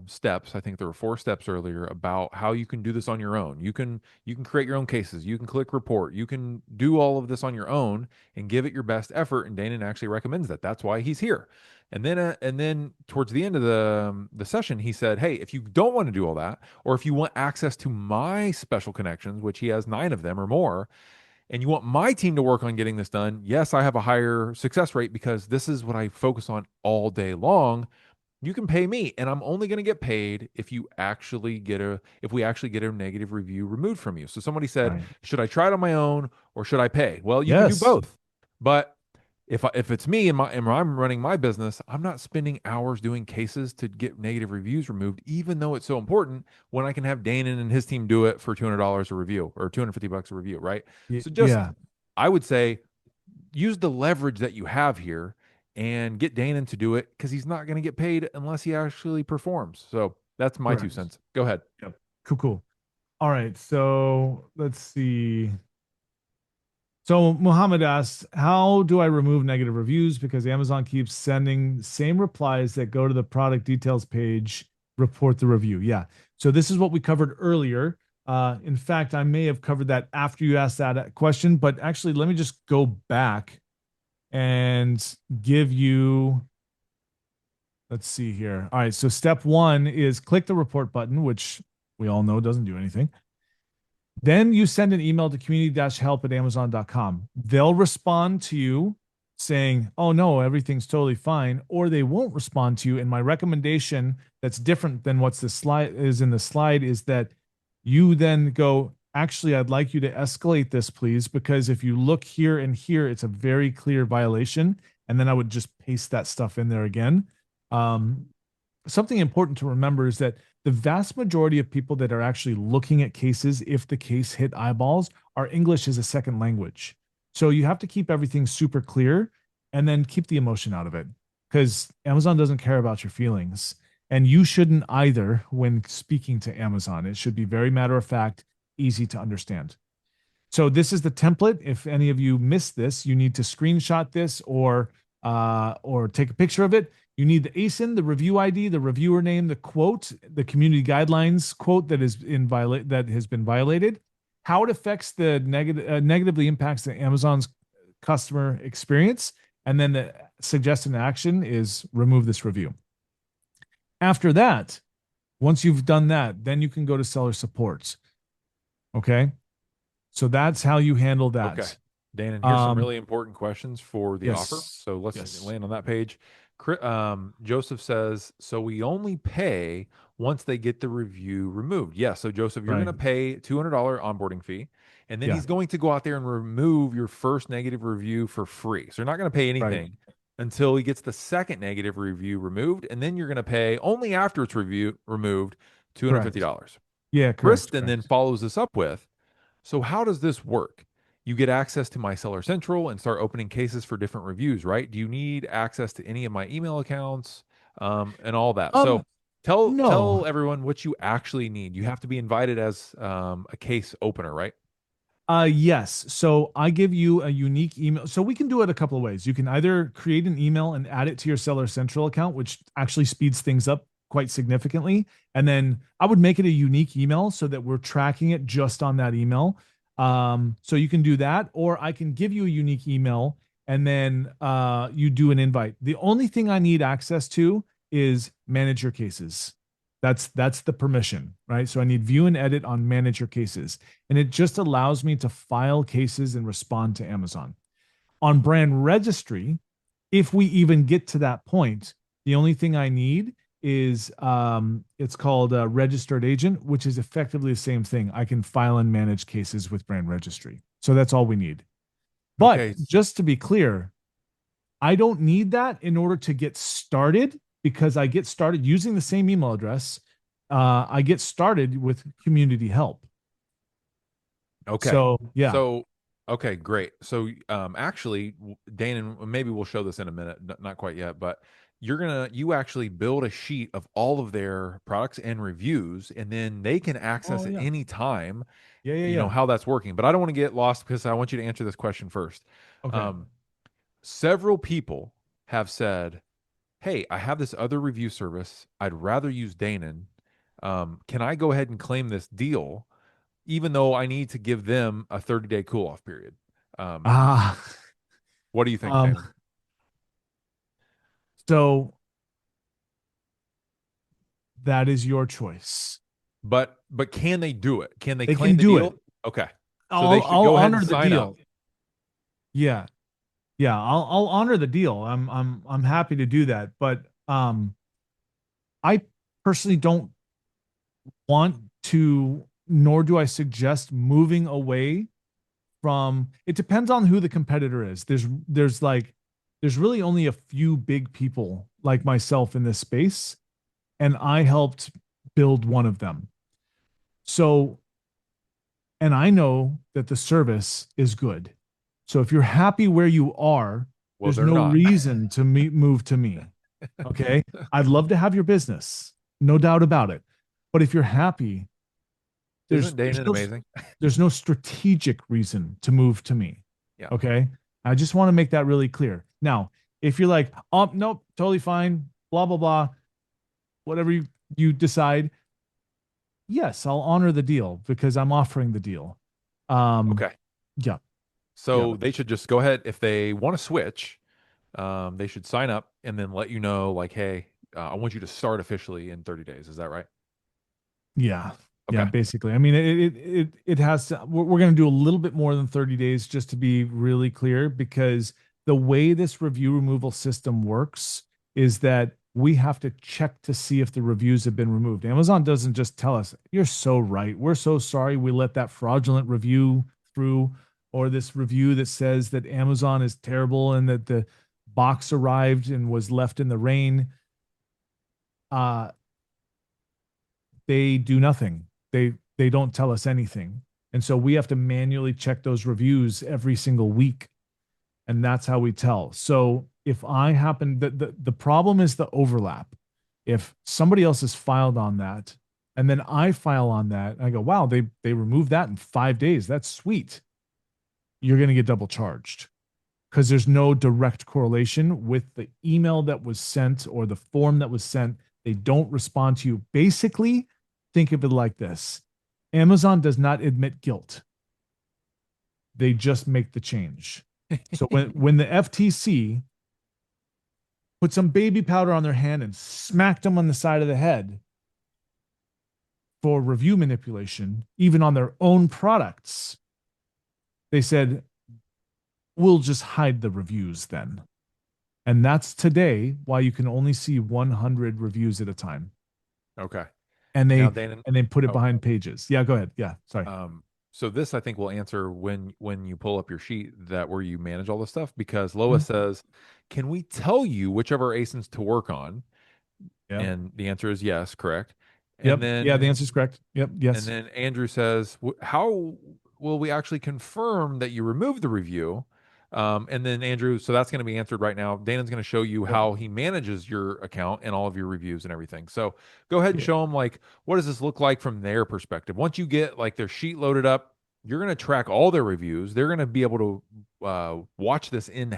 S1: steps. I think there were 4 steps earlier about how you can do this on your own. You can create your own cases. You can click report. You can do all of this on your own and give it your best effort. And Danon actually recommends that. That's why he's here. And then towards the end of the session, he said, "Hey, if you don't want to do all that, or if you want access to my special connections, which he has 9 of them or more, and you want my team to work on getting this done, yes, I have a higher success rate because this is what I focus on all day long. You can pay me, and I'm only going to get paid if we actually get a negative review removed from you." So somebody said,
S2: Right.
S1: "Should I try it on my own or should I pay?" Well, you can do
S2: Yes.
S1: both. But if it's me and I'm running my business, I'm not spending hours doing cases to get negative reviews removed, even though it's so important, when I can have Danon and his team do it for $200 a review or $250 a review, right? So just
S2: Yeah.
S1: I would say use the leverage that you have here and get Danon to do it because he's not going to get paid unless he actually performs. So that's my two
S2: Correct.
S1: cents. Go ahead.
S2: Yep. Cool. Cool. All right. So let's see. So Muhammad asks, how do I remove negative reviews? Because Amazon keeps sending same replies that go to the product details page, report the review. Yeah. So this is what we covered earlier. In fact, I may have covered that after you asked that question, but actually, let me just go back and give you, let's see here. All right. So step one is click the report button, which we all know doesn't do anything. Then you send an email to community-help@amazon.com. They'll respond to you saying, "Oh no, everything's totally fine," or they won't respond to you. And my recommendation that's different than what's the slide is in the slide is that you then go, "Actually, I'd like you to escalate this, please, because if you look here and here, it's a very clear violation." And then I would just paste that stuff in there again. Um, Something important to remember is that the vast majority of people that are actually looking at cases, if the case hit eyeballs, are English as a second language. So you have to keep everything super clear and then keep the emotion out of it because Amazon doesn't care about your feelings. And you shouldn't either when speaking to Amazon. It should be very matter of fact, easy to understand. So this is the template. If any of you missed this, you need to screenshot this or take a picture of it. You need the ASIN, the review ID, the reviewer name, the quote, the community guidelines quote that has been violated, how it affects the negatively impacts the Amazon's customer experience, and then the suggested action is remove this review. After that, once you've done that, then you can go to seller support. Okay, so that's how you handle
S1: Okay.
S2: that.
S1: Dan, and here's some
S2: Um,
S1: really important questions for the offer.
S2: yes,
S1: So let's
S2: yes,
S1: land on that page. Joseph says, so we only pay once they get the review removed. Yeah. So Joseph, you're going
S2: right,
S1: to pay $200 onboarding fee, and then
S2: yeah,
S1: he's going to go out there and remove your first negative review for free. So you're not going to pay
S2: right,
S1: anything until he gets the second negative review removed, and then you're going to pay only after it's removed
S2: correct.
S1: $250.
S2: Yeah, correct,
S1: Kristen then
S2: correct.
S1: follows this up with, so how does this work? You get access to my Seller Central and start opening cases for different reviews, right? Do you need access to any of my email accounts and all that? So
S2: Um,
S1: tell
S2: no.
S1: everyone what you actually need. You have to be invited as a case opener, right?
S2: Yes. So I give you a unique email. So we can do it a couple of ways. You can either create an email and add it to your Seller Central account, which actually speeds things up quite significantly. And then I would make it a unique email so that we're tracking it just on that email. So you can do that, or I can give you a unique email and then you do an invite. The only thing I need access to is manage your cases. That's the permission, right? So I need view and edit on manage your cases, and it just allows me to file cases and respond to Amazon. On brand registry, if we even get to that point, the only thing I need is it's called a registered agent, which is effectively the same thing. I can file and manage cases with brand registry. So that's all we need. But
S1: Okay.
S2: just to be clear, I don't need that in order to get started because I get started using the same email address. I get started with community help.
S1: Okay.
S2: So yeah.
S1: So, okay, great. So, actually, Dane, and maybe we'll show this in a minute, not quite yet, but you actually build a sheet of all of their products and reviews, and then they can access
S2: Oh
S1: at
S2: yeah.
S1: any time,
S2: Yeah, yeah, yeah.
S1: how that's working. But I don't want to get lost because I want you to answer this question first.
S2: Okay.
S1: Um, Several people have said, hey, I have this other review service. I'd rather use Danon. Can I go ahead and claim this deal, even though I need to give them a 30-day cool off period? Um,
S2: Ah,
S1: what do you think,
S2: um,
S1: Danon?
S2: so that is your choice.
S1: But can they do it? Can they
S2: They
S1: claim
S2: can
S1: the
S2: do it.
S1: deal? Okay. So they should
S2: I'll
S1: go ahead and
S2: honor the
S1: sign up.
S2: deal. Yeah. Yeah, I'll honor the deal. I'm happy to do that, but I personally don't want to, nor do I suggest moving away from. It depends on who the competitor is. There's really only a few big people like myself in this space, and I helped build one of them. So, and I know that the service is good. So if you're happy where you are,
S1: Well,
S2: there's
S1: they're
S2: no
S1: not.
S2: reason to move to me. Okay. I'd love to have your business, no doubt about it. But if you're happy, there's
S1: Isn't
S2: there's
S1: Danon
S2: no
S1: amazing?
S2: there's no strategic reason to move to me.
S1: Yeah.
S2: Okay. I just want to make that really clear. Now, if you're like, oh nope, totally fine, blah blah blah, whatever you decide, yes, I'll honor the deal because I'm offering the deal. Um,
S1: Okay.
S2: yeah, yeah,
S1: So they should just go ahead if they want to switch. They should sign up and then let you know, like, hey, I want you to start officially in 30 days. Is that right?
S2: yeah, yeah.
S1: Okay.
S2: Basically, I mean, it has to. We're going to do a little bit more than 30 days just to be really clear, because the way this review removal system works is that we have to check to see if the reviews have been removed. Amazon doesn't just tell us, "You're so right. We're so sorry we let that fraudulent review through," or this review that says that Amazon is terrible and that the box arrived and was left in the rain. Uh, they do nothing. They don't tell us anything. And so we have to manually check those reviews every single week. And that's how we tell. So if I happen the problem is the overlap. If somebody else has filed on that and then I file on that, I go, wow, they removed that in 5 days. That's sweet. You're gonna get double charged because there's no direct correlation with the email that was sent or the form that was sent. They don't respond to you. Basically, think of it like this: Amazon does not admit guilt, they just make the change. So when the FTC put some baby powder on their hand and smacked them on the side of the head for review manipulation, even on their own products, they said, we'll just hide the reviews then. And that's today why you can only see 100 reviews at a time.
S1: Okay.
S2: And
S1: Now,
S2: they
S1: Danon,
S2: and they put it
S1: oh,
S2: behind pages. Yeah, go ahead. Yeah, sorry.
S1: so this I think will answer when you pull up your sheet that where you manage all this stuff because Lois
S2: Mhm.
S1: says, "Can we tell you which of our ASINs to work on?"
S2: Yep.
S1: And the answer is yes, correct. And
S2: Yep. Yeah, the
S1: then
S2: answer is correct. Yep.
S1: and
S2: Yes.
S1: then Andrew says, "How will we actually confirm that you removed the review?" And then Andrew, so that's going to be answered right now. Danon's going to show you
S2: Yep.
S1: how he manages your account and all of your reviews and everything. So go ahead and
S2: Yeah.
S1: show them like what does this look like from their perspective. Once you get like their sheet loaded up, you're going to track all their reviews. They're going to be able to watch this in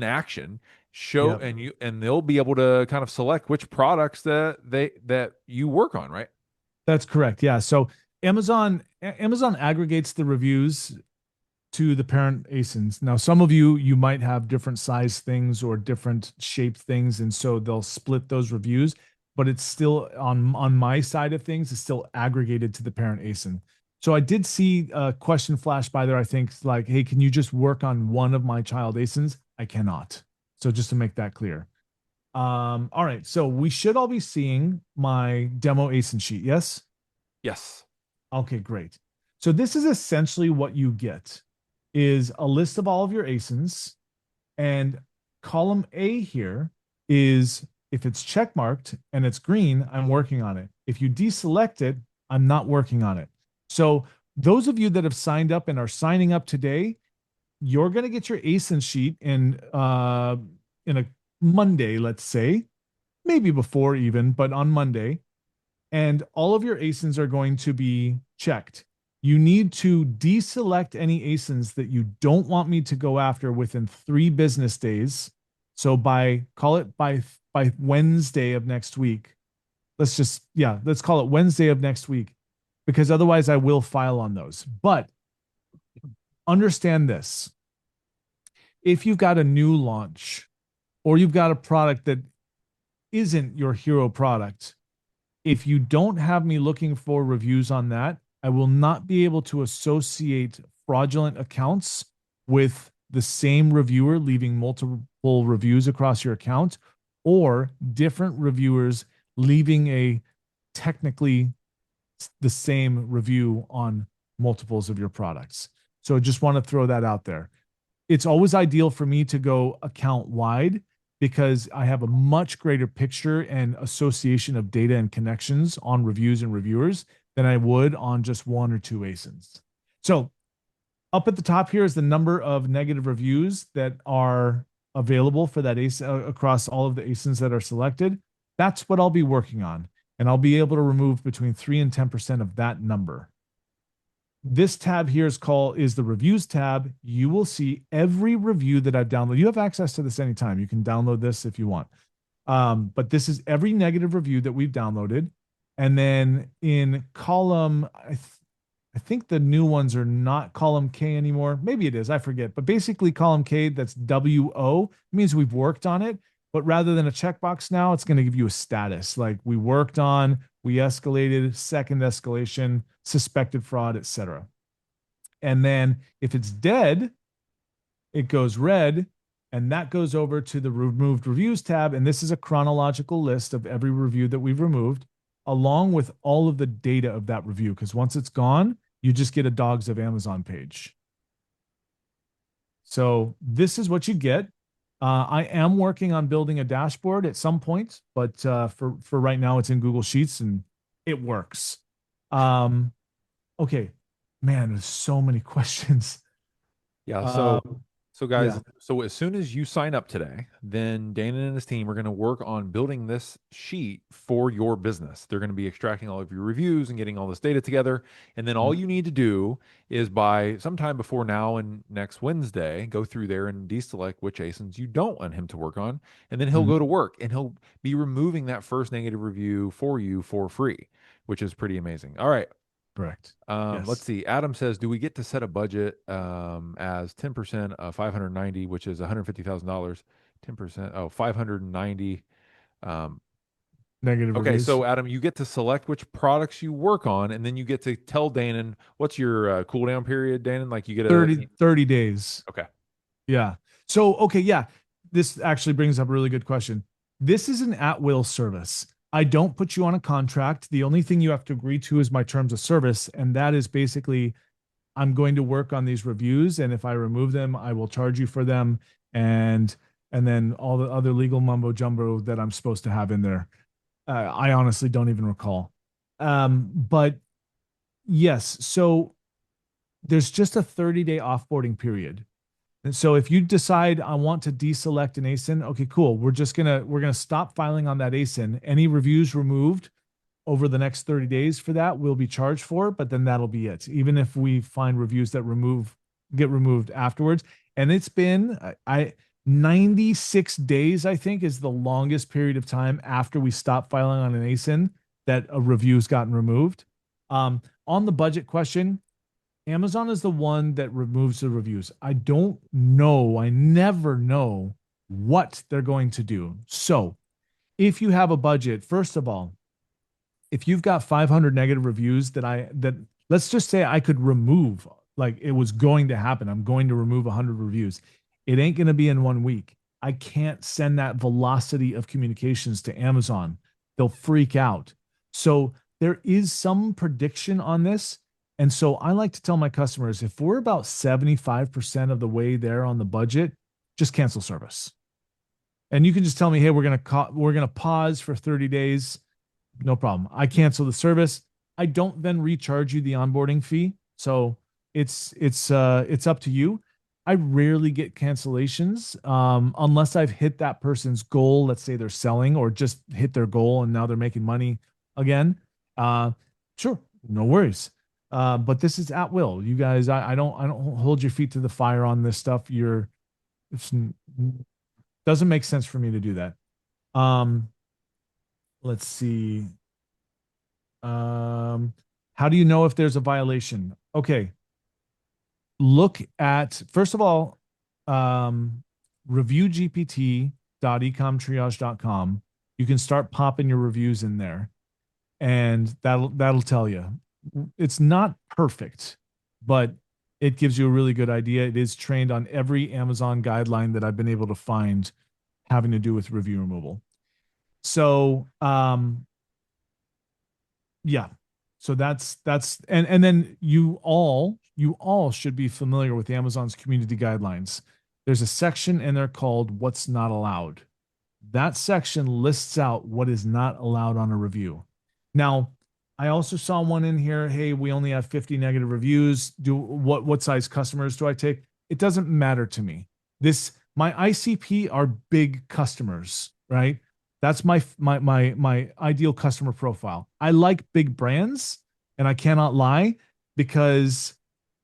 S1: action. Show
S2: Yep.
S1: and you and they'll be able to kind of select which products that you work on, right?
S2: That's correct. Yeah. So Amazon aggregates the reviews to the parent ASINs. Now, some of you might have different size things or different shaped things, and so they'll split those reviews. But it's still on my side of things. It's still aggregated to the parent ASIN. So I did see a question flash by there. I think like, hey, can you just work on one of my child ASINs? I cannot. So just to make that clear. All right. So we should all be seeing my demo ASIN sheet. Yes.
S1: Yes.
S2: Okay, great. So this is essentially what you get is a list of all of your ASINs, and column A here is if it's check marked and it's green, I'm working on it. If you deselect it, I'm not working on it. So those of you that have signed up and are signing up today, you're going to get your ASIN sheet in a Monday, let's say, maybe before even, but on Monday, and all of your ASINs are going to be checked. You need to deselect any ASINs that you don't want me to go after within 3 business days. So call it by Wednesday of next week. Let's call it Wednesday of next week because otherwise I will file on those. But understand this. If you've got a new launch or you've got a product that isn't your hero product, if you don't have me looking for reviews on that, I will not be able to associate fraudulent accounts with the same reviewer leaving multiple reviews across your account or different reviewers leaving a technically the same review on multiples of your products. So just want to throw that out there. It's always ideal for me to go account wide because I have a much greater picture and association of data and connections on reviews and reviewers than I would on just one or two ASINs. So up at the top here is the number of negative reviews that are available for that ASIN across all of the ASINs that are selected. That's what I'll be working on. And I'll be able to remove between 3 and 10% of that number. This tab here is the reviews tab. You will see every review that I've downloaded. You have access to this anytime. You can download this if you want. But this is every negative review that we've downloaded. And then in column, I think the new ones are not column K anymore. Maybe it is. I forget. But basically, column K, that's WO, means we've worked on it. But rather than a checkbox now, it's going to give you a status like we worked on, we escalated, second escalation, suspected fraud, etc. And then if it's dead, it goes red, and that goes over to the removed reviews tab. And this is a chronological list of every review that we've removed, along with all of the data of that review. Because once it's gone, you just get a Dogs of Amazon page. So this is what you get. I am working on building a dashboard at some point, but for right now, it's in Google Sheets and it works. Um, okay, man, there's so many questions.
S1: Yeah.
S2: Um,
S1: So
S2: yeah.
S1: guys, so as soon as you sign up today, then Dana and his team are going to work on building this sheet for your business. They're going to be extracting all of your reviews and getting all this data together. And then all you need to do is by sometime before now and next Wednesday, go through there and deselect which ASINs you don't want him to work on. And then he'll
S2: Mhm.
S1: go to work and he'll be removing that first negative review for you for free, which is pretty amazing. All right.
S2: Correct.
S1: Let's
S2: Yes.
S1: see. Adam says, do we get to set a budget as 10% of 590, which is $150,000? 10%, oh, 590. Um,
S2: Negative
S1: okay,
S2: reviews.
S1: so Adam, you get to select which products you work on, and then you get to tell Danon what's your cooldown period, Danon? Like you get a,
S2: 30 days.
S1: okay.
S2: Yeah. So, okay, yeah. This actually brings up a really good question. This is an at will service. I don't put you on a contract. The only thing you have to agree to is my terms of service. And that is basically, I'm going to work on these reviews. And if I remove them, I will charge you for them. And then all the other legal mumbo jumbo that I'm supposed to have in there. I honestly don't even recall. But yes, so there's just a 30-day offboarding period. And so if you decide I want to deselect an ASIN, okay, cool. We're gonna stop filing on that ASIN. Any reviews removed over the next 30 days for that will be charged for, but then that'll be it. Even if we find reviews that get removed afterwards. And it's been I 96 days, I think, is the longest period of time after we stop filing on an ASIN that a review's gotten removed. On the budget question, Amazon is the one that removes the reviews. I don't know. I never know what they're going to do. So, if you have a budget, first of all, if you've got 500 negative reviews that let's just say I could remove, like it was going to happen. I'm going to remove 100 reviews. It ain't going to be in 1 week. I can't send that velocity of communications to Amazon. They'll freak out. So, there is some prediction on this. And so I like to tell my customers if we're about 75% of the way there on the budget, just cancel service. And you can just tell me, hey, we're gonna pause for 30 days. No problem. I cancel the service. I don't then recharge you the onboarding fee. So it's up to you. I rarely get cancellations unless I've hit that person's goal. Let's say they're selling or just hit their goal and now they're making money again. Uh, sure, no worries. But this is at will. You guys, I don't hold your feet to the fire on this stuff. It's Doesn't make sense for me to do that. Um, let's see. Um, how do you know if there's a violation? Okay, look at first of all, reviewgpt.ecomtriage.com. You can start popping your reviews in there, and that'll tell you. It's not perfect, but it gives you a really good idea. It is trained on every Amazon guideline that I've been able to find having to do with review removal. So yeah. So that's and then you all should be familiar with Amazon's community guidelines. There's a section in there called what's not allowed. That section lists out what is not allowed on a review. Now, I also saw one in here, hey, we only have 50 negative reviews. Do what size customers do I take? It doesn't matter to me. This my ICP are big customers, right? That's my ideal customer profile. I like big brands, and I cannot lie because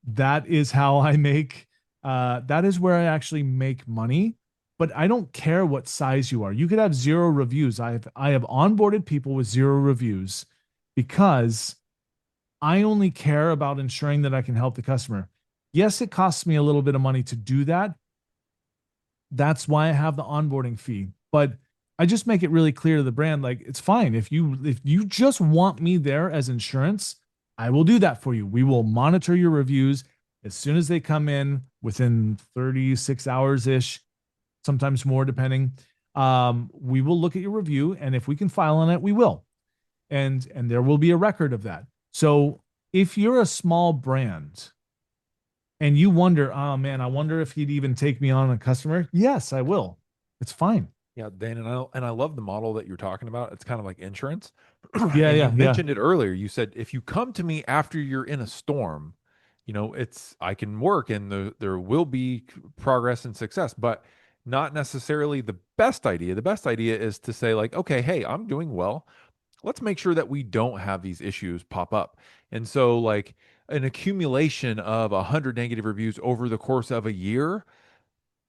S2: that is how I make that is where I actually make money. But I don't care what size you are. You could have zero reviews. I have onboarded people with zero reviews because I only care about ensuring that I can help the customer. Yes, it costs me a little bit of money to do that. That's why I have the onboarding fee. But I just make it really clear to the brand, like it's fine. If you just want me there as insurance, I will do that for you. We will monitor your reviews as soon as they come in within 36 hours ish, sometimes more depending. We will look at your review, and if we can file on it, we will. And there will be a record of that. So if you're a small brand and you wonder, oh man, I wonder if he'd even take me on a customer. Yes, I will. It's fine.
S1: Yeah, Dan, and I love the model that you're talking about. It's kind of like insurance.
S2: Yeah,
S1: And you
S2: yeah, yeah.
S1: mentioned it earlier. You said if you come to me after you're in a storm, it's I can work and there will be progress and success, but not necessarily the best idea. The best idea is to say like, okay, hey, I'm doing well. Let's make sure that we don't have these issues pop up. And so like an accumulation of 100 negative reviews over the course of a year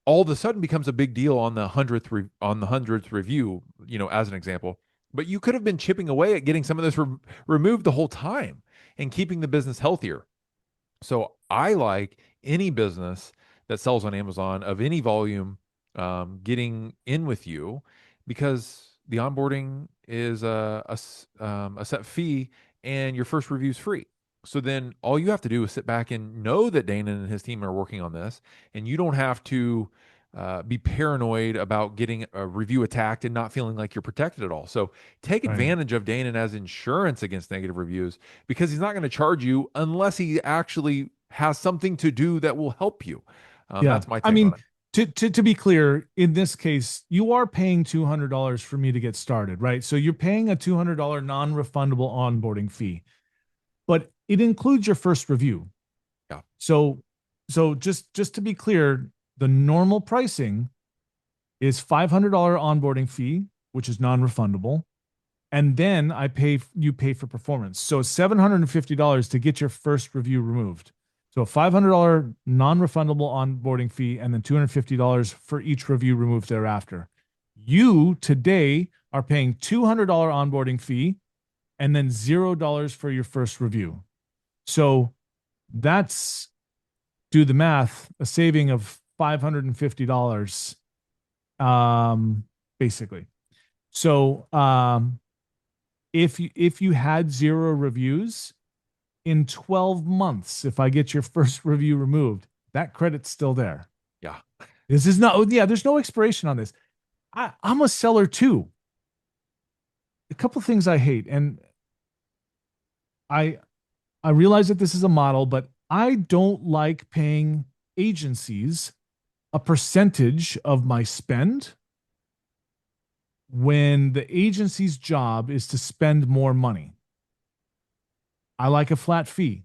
S1: all of a sudden becomes a big deal on the 100th review, as an example. But you could have been chipping away at getting some of this removed the whole time and keeping the business healthier. So I like any business that sells on Amazon of any volume getting in with you because the onboarding is a set fee and your first review is free. So then all you have to do is sit back and know that Dana and his team are working on this, and you don't have to be paranoid about getting a review attacked and not feeling like you're protected at all. So take
S2: Right.
S1: advantage of Dana as insurance against negative reviews because he's not going to charge you unless he actually has something to do that will help you.
S2: Yeah.
S1: That's my
S2: I
S1: take on
S2: mean,
S1: it.
S2: to be clear, in this case, you are paying $200 for me to get started, right? So you're paying a $200 non-refundable onboarding fee, but it includes your first review.
S1: Yeah,
S2: So just to be clear, the normal pricing is $500 onboarding fee, which is non-refundable, and then you pay for performance. So $750 to get your first review removed. So a $500 non-refundable onboarding fee and then $250 for each review removed thereafter. You today are paying $200 onboarding fee and then $0 for your first review. So that's, do the math, a saving of $550 basically. So if you had zero reviews in 12 months, if I get your first review removed, that credit's still there.
S1: yeah,
S2: This is not, yeah, there's no expiration on this. I'm a seller too. A couple of things I hate, and I I realize that this is a model, but I don't like paying agencies a percentage of my spend when the agency's job is to spend more money. I like a flat fee.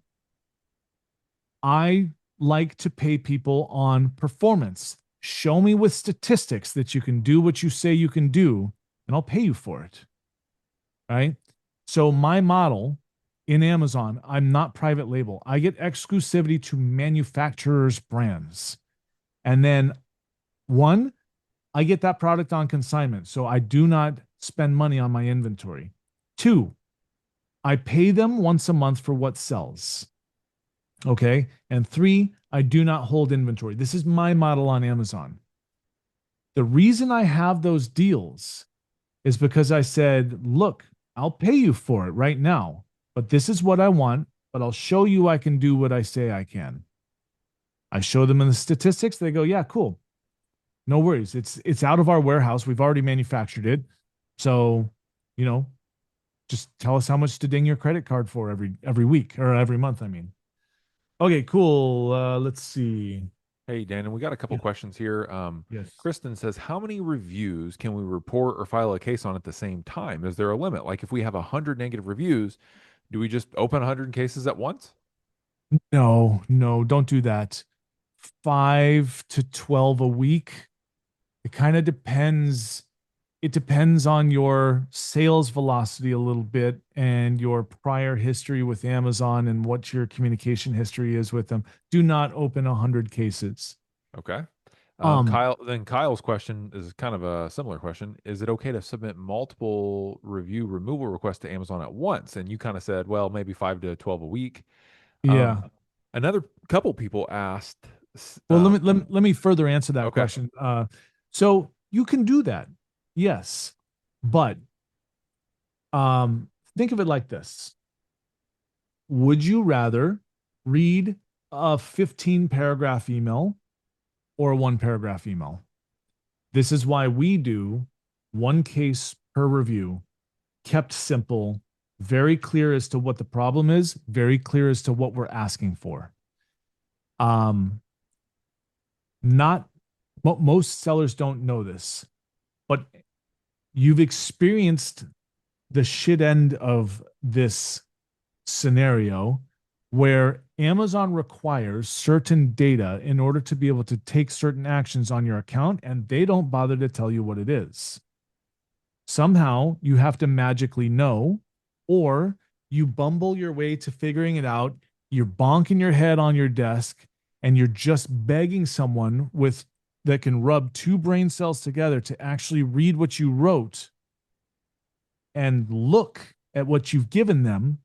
S2: I like to pay people on performance. Show me with statistics that you can do what you say you can do, and I'll pay you for it. Right. So, my model in Amazon, I'm not private label. I get exclusivity to manufacturers' brands. And then, one, I get that product on consignment, so I do not spend money on my inventory. Two, I pay them once a month for what sells. Okay. And three, I do not hold inventory. This is my model on Amazon. The reason I have those deals is because I said, look, I'll pay you for it right now, but this is what I want, but I'll show you I can do what I say I can. I show them in the statistics. They go, yeah, cool. No worries. It's out of our warehouse. We've already manufactured it. So, you know, just tell us how much to ding your credit card for every week or every month, I mean. Okay, cool. Let's see.
S1: Hey, Dan, and we got a couple
S2: Yeah.
S1: questions here.
S2: Yes.
S1: Kristen says, how many reviews can we report or file a case on at the same time? Is there a limit? Like if we have 100 negative reviews, do we just open 100 cases at once?
S2: No, no, don't do that. 5 to 12 a week. It kind of depends. It depends on your sales velocity a little bit and your prior history with Amazon and what your communication history is with them. Do not open 100 cases.
S1: Okay.
S2: Um,
S1: Kyle's question is kind of a similar question. Is it okay to submit multiple review removal requests to Amazon at once? And you kind of said, well, maybe 5 to 12 a week. Um,
S2: yeah.
S1: another couple people asked,
S2: Well, let me further answer that
S1: okay,
S2: question. So you can do that, yes, but think of it like this: would you rather read a 15 paragraph email or a 1 paragraph email? This is why we do one case per review, kept simple, very clear as to what the problem is, very clear as to what we're asking for. Um, not most sellers don't know this, but you've experienced the shit end of this scenario where Amazon requires certain data in order to be able to take certain actions on your account, and they don't bother to tell you what it is. Somehow you have to magically know, or you bumble your way to figuring it out. You're bonking your head on your desk, and you're just begging someone with that can rub two brain cells together to actually read what you wrote and look at what you've given them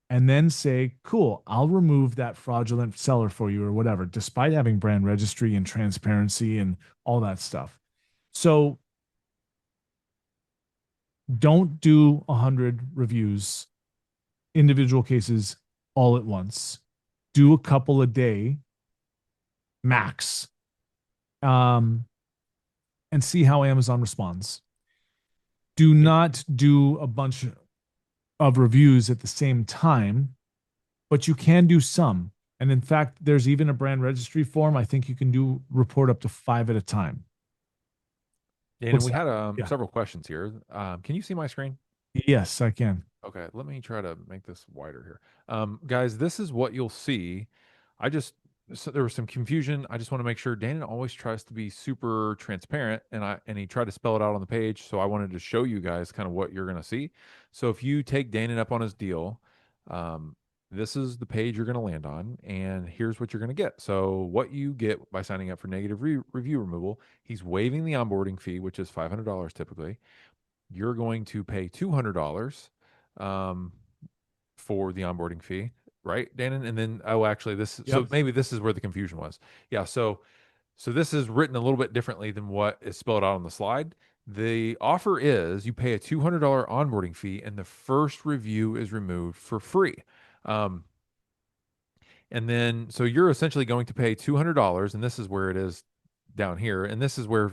S2: and then say, cool, I'll remove that fraudulent seller for you or whatever, despite having brand registry and transparency and all that stuff. So don't do 100 reviews, individual cases all at once. Do a couple a day max, um, and see how Amazon responds. Do
S1: it,
S2: not do a bunch of reviews at the same time, but you can do some. And in fact, there's even a brand registry form. I think you can do report up to 5 at a time.
S1: and
S2: What's
S1: we
S2: that?
S1: had
S2: Yeah.
S1: several questions here. Can you see my screen?
S2: Yes, I can.
S1: Okay, let me try to make this wider here. Guys, this is what you'll see. I just so there was some confusion. I just want to make sure Daniel always tries to be super transparent and he tried to spell it out on the page. So I wanted to show you guys kind of what you're gonna see. So if you take Daniel up on his deal, um, this is the page you're gonna land on, and here's what you're gonna get. So what you get by signing up for negative review removal, he's waiving the onboarding fee, which is $500 typically. You're going to pay $200 um, for the onboarding fee, right, Dannon? And then, oh, actually, so
S2: Yep.
S1: maybe this is where the confusion was. Yeah. So this is written a little bit differently than what is spelled out on the slide. The offer is you pay a $200 onboarding fee and the first review is removed for free. Um, and then, so you're essentially going to pay $200, and this is where it is down here. And this is where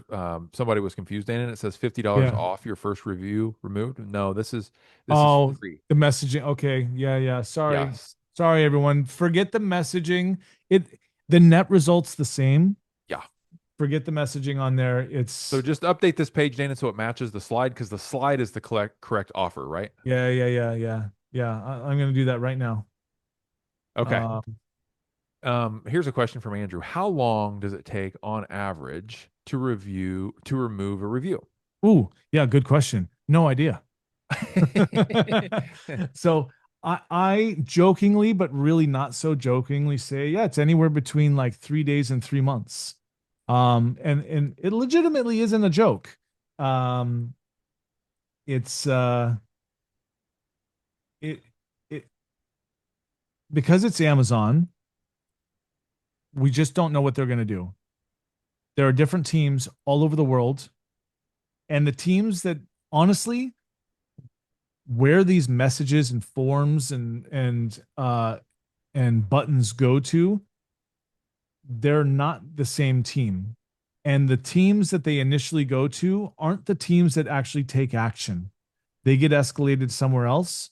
S1: somebody was confused. And it says $50
S2: Yeah.
S1: off your first review removed. No, this is
S2: Oh,
S1: free.
S2: the messaging. Okay. Yeah, yeah. Sorry.
S1: Yes.
S2: Sorry, everyone. Forget the messaging. It the net results the same.
S1: Yeah.
S2: Forget the messaging on there.
S1: So
S2: It's
S1: just update this page, Dana, so it matches the slide because the slide is the correct offer, right?
S2: yeah, yeah, yeah, yeah. Yeah. I'm gonna do that right now.
S1: Okay.
S2: Um,
S1: Here's a question from Andrew. How long does it take on average to remove a review?
S2: ooh, yeah, good question. No idea. So I jokingly, but really not so jokingly say, yeah, it's anywhere between like 3 days and 3 months. And it legitimately isn't a joke. Um, it's it it because it's Amazon, we just don't know what they're going to do. There are different teams all over the world, and the teams that honestly where these messages and forms and buttons go to, they're not the same team. And the teams that they initially go to aren't the teams that actually take action. They get escalated somewhere else,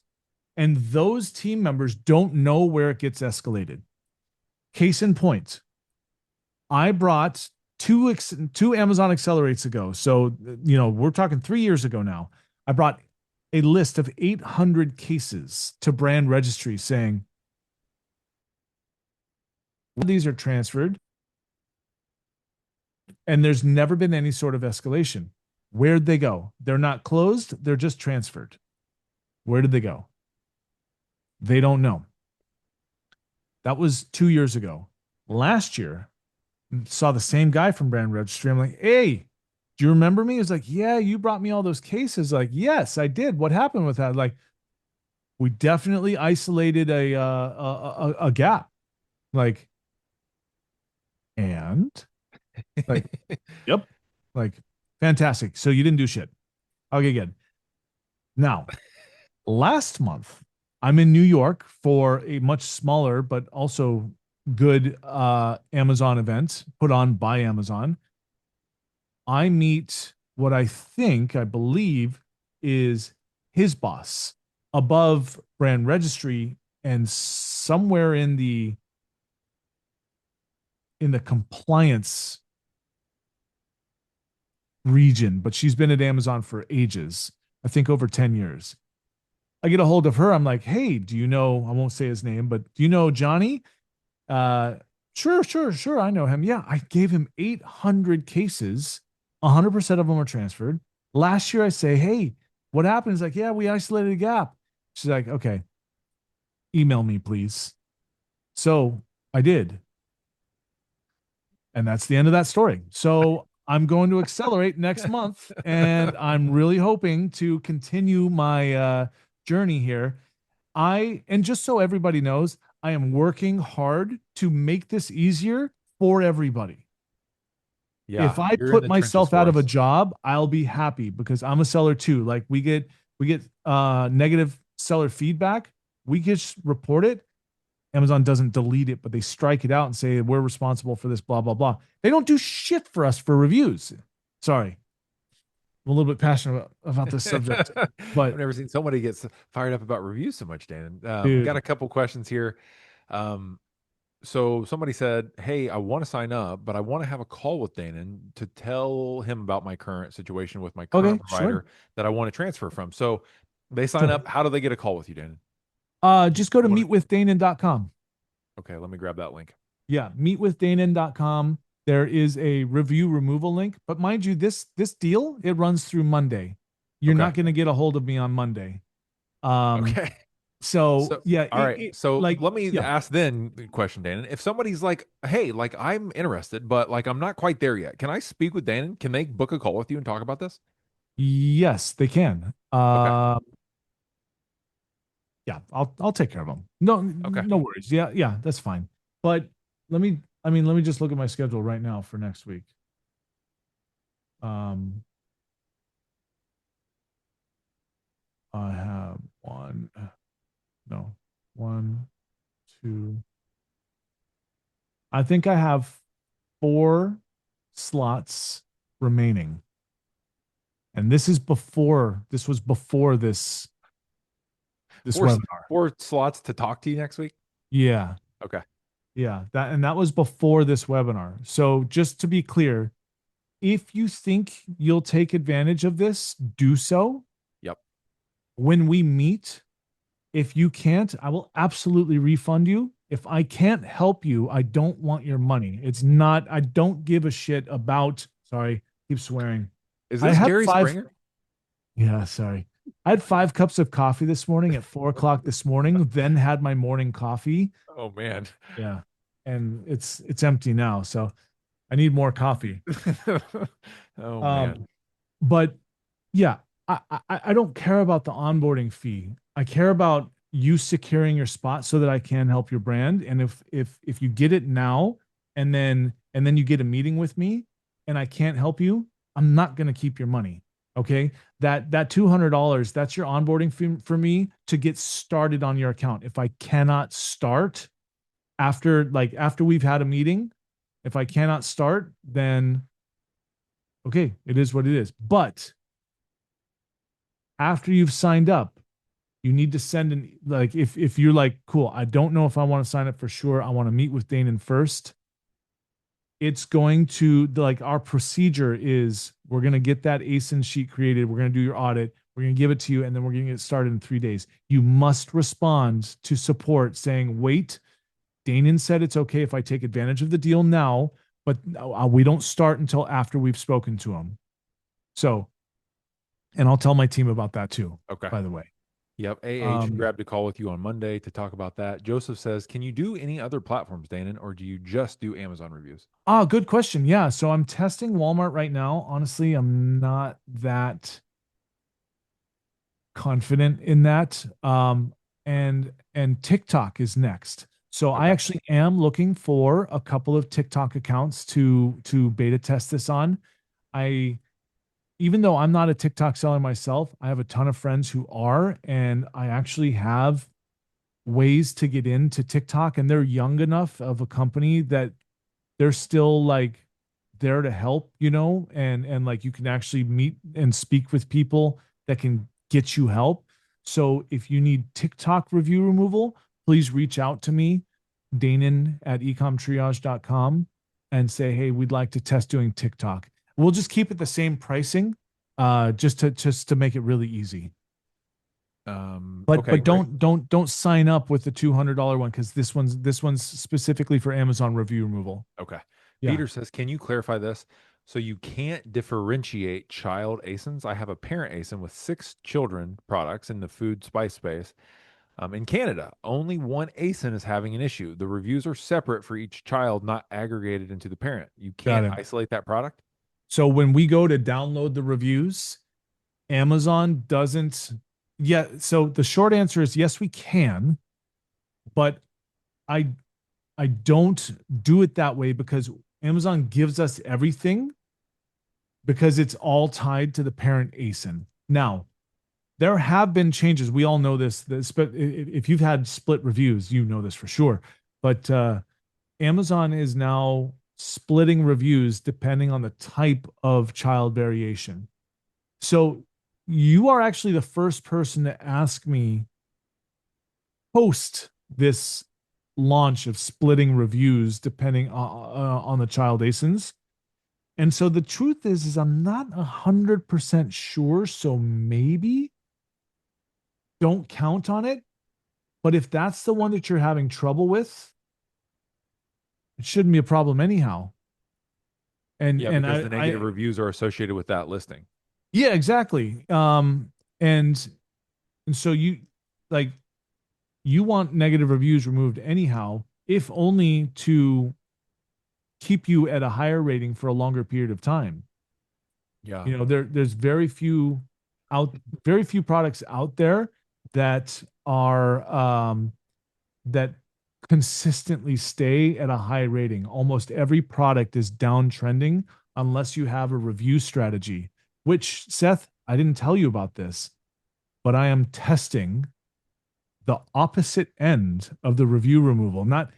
S2: and those team members don't know where it gets escalated. Case in point, I brought two Amazon Accelerates ago. So, we're talking 3 years ago now. I brought a list of 800 cases to brand registry saying these are transferred, and there's never been any sort of escalation. Where'd they go? They're not closed, they're just transferred. Where did they go? They don't know. That was 2 years ago. Last year, saw the same guy from brand registry. I'm like, hey, do you remember me? He's like, yeah, you brought me all those cases. Like, yes, I did. What happened with that? Like, we definitely isolated a gap. Like, and like, yep, like, fantastic. So you didn't do shit. Okay, good. Now, last month, I'm in New York for a much smaller but also good Amazon event put on by Amazon. I meet what I believe is his boss above brand registry and somewhere in the compliance region, but she's been at Amazon for ages. I think over 10 years. I get a hold of her. I'm like, hey, do you know, I won't say his name, but do you know Johnny? Uh, sure, sure, sure. I know him. Yeah, I gave him 800 cases. 100% of them are transferred. Last year, I say, hey, what happened? He's like, yeah, we isolated a gap. She's like, okay, email me, please. So I did. And that's the end of that story. So I'm going to accelerate next month, and I'm really hoping to continue my journey here. And just so everybody knows, I am working hard to make this easier for everybody. If
S1: Yeah,
S2: I
S1: you're in
S2: put
S1: the trenches
S2: myself out
S1: for
S2: of a
S1: us.
S2: job, I'll be happy because I'm a seller too. Like we get negative seller feedback, we just report it. Amazon doesn't delete it, but they strike it out and say we're responsible for this, blah blah blah. They don't do shit for us for reviews. Sorry, I'm a little bit passionate about this subject,
S1: I've
S2: but
S1: never seen somebody get fired up about reviews so much, Dan. Got
S2: dude,
S1: a couple questions here. Um, so somebody said, "Hey, I want to sign up, but I want to have a call with Danon to tell him about my current situation with my current
S2: okay, sure,
S1: provider that I want to transfer from." So they sign
S2: sure.
S1: up. How do they get a call with you, Danon?
S2: Just go to
S1: What?
S2: meetwithdanon.com.
S1: Okay, let me grab that link.
S2: Yeah, meetwithdanon.com. There is a review removal link, but mind you, this deal it runs through Monday. You're
S1: Okay.
S2: not going to get a hold of me on Monday. Um,
S1: Okay.
S2: so
S1: So,
S2: yeah,
S1: all right. So
S2: like
S1: let me
S2: yeah,
S1: ask then the question, Dan. If somebody's like, "Hey, like I'm interested, but like I'm not quite there yet," can I speak with Dan? Can they book a call with you and talk about this?
S2: yes, they can.
S1: Okay.
S2: Yeah, I'll take care of them. No,
S1: Okay.
S2: no worries. Yeah, yeah, that's fine. But let me just look at my schedule right now for next week. Um, I have no, one, two. I think I have 4 slots remaining. And this was before this
S1: Four
S2: webinar.
S1: four slots to talk to you next week.
S2: Yeah.
S1: Okay.
S2: Yeah. That was before this webinar. So just to be clear, if you think you'll take advantage of this, do so.
S1: Yep.
S2: When we meet, if you can't, I will absolutely refund you. If I can't help you, I don't want your money. It's not, I don't give a shit about, sorry, keep swearing.
S1: Is
S2: I
S1: this
S2: had
S1: Jerry
S2: five,
S1: Springer?
S2: yeah, sorry. I had 5 cups of coffee this morning at 4 o'clock this morning, then had my morning coffee.
S1: Oh man.
S2: Yeah. And it's empty now. So I need more coffee.
S1: Oh man.
S2: Um, but yeah, I don't care about the onboarding fee. I care about you securing your spot so that I can help your brand. And if you get it now and then you get a meeting with me and I can't help you, I'm not going to keep your money. Okay? That $200, that's your onboarding fee for me to get started on your account. If I cannot start after we've had a meeting, if I cannot start, then okay, it is what it is. But after you've signed up, you need to send an like if you're like, cool, I don't know if I want to sign up for sure. I want to meet with Danon first. It's going to like our procedure is we're going to get that ASIN sheet created. We're going to do your audit. We're going to give it to you, and then we're going to get started in 3 days. You must respond to support saying, wait, Danon said it's okay if I take advantage of the deal now, but we don't start until after we've spoken to him. So, and I'll tell my team about that too,
S1: Okay.
S2: by the way.
S1: Yep. AH
S2: Um,
S1: grabbed a call with you on Monday to talk about that. Joseph says, "Can you do any other platforms, Danon, or do you just do Amazon reviews?"
S2: good question. Yeah. So I'm testing Walmart right now. Honestly, I'm not that confident in that. And TikTok is next. So I
S1: Okay.
S2: actually am looking for a couple of TikTok accounts to beta test this on. I Even though I'm not a TikTok seller myself, I have a ton of friends who are, and I actually have ways to get into TikTok, and they're young enough of a company that they're still like there to help, and like you can actually meet and speak with people that can get you help. So if you need TikTok review removal, please reach out to me, Danon at ecomtriage.com, and say, hey, we'd like to test doing TikTok. We'll just keep it the same pricing, just to make it really easy. But
S1: Okay,
S2: but
S1: great.
S2: don't sign up with the $200 one because this one's specifically for Amazon review removal.
S1: Okay.
S2: Yeah,
S1: Peter says, "Can you clarify this? So you can't differentiate child ASINs? I have a parent ASIN with 6 children products in the food spice space. In Canada, only one ASIN is having an issue. The reviews are separate for each child, not aggregated into the parent. You
S2: got
S1: can't
S2: it.
S1: isolate that product."
S2: So when we go to download the reviews, Amazon doesn't. Yeah. So the short answer is yes, we can, but I I don't do it that way because Amazon gives us everything because it's all tied to the parent ASIN. Now, there have been changes. We all know this, but if you've had split reviews, you know this for sure. But Amazon is now splitting reviews depending on the type of child variation. So you are actually the first person to ask me post this launch of splitting reviews depending on the child ASINs. And so the truth is I'm not 100% sure. So maybe don't count on it. But if that's the one that you're having trouble with, it shouldn't be a problem anyhow. And
S1: Yeah,
S2: and
S1: because
S2: I,
S1: the negative
S2: I
S1: reviews are associated with that listing.
S2: yeah, exactly. And so you like you want negative reviews removed anyhow, if only to keep you at a higher rating for a longer period of time.
S1: Yeah.
S2: There's out very few products out there that are that consistently stay at a high rating. Almost every product is downtrending unless you have a review strategy, which Seth, I didn't tell you about this, but I am testing the opposite end of the review removal. Not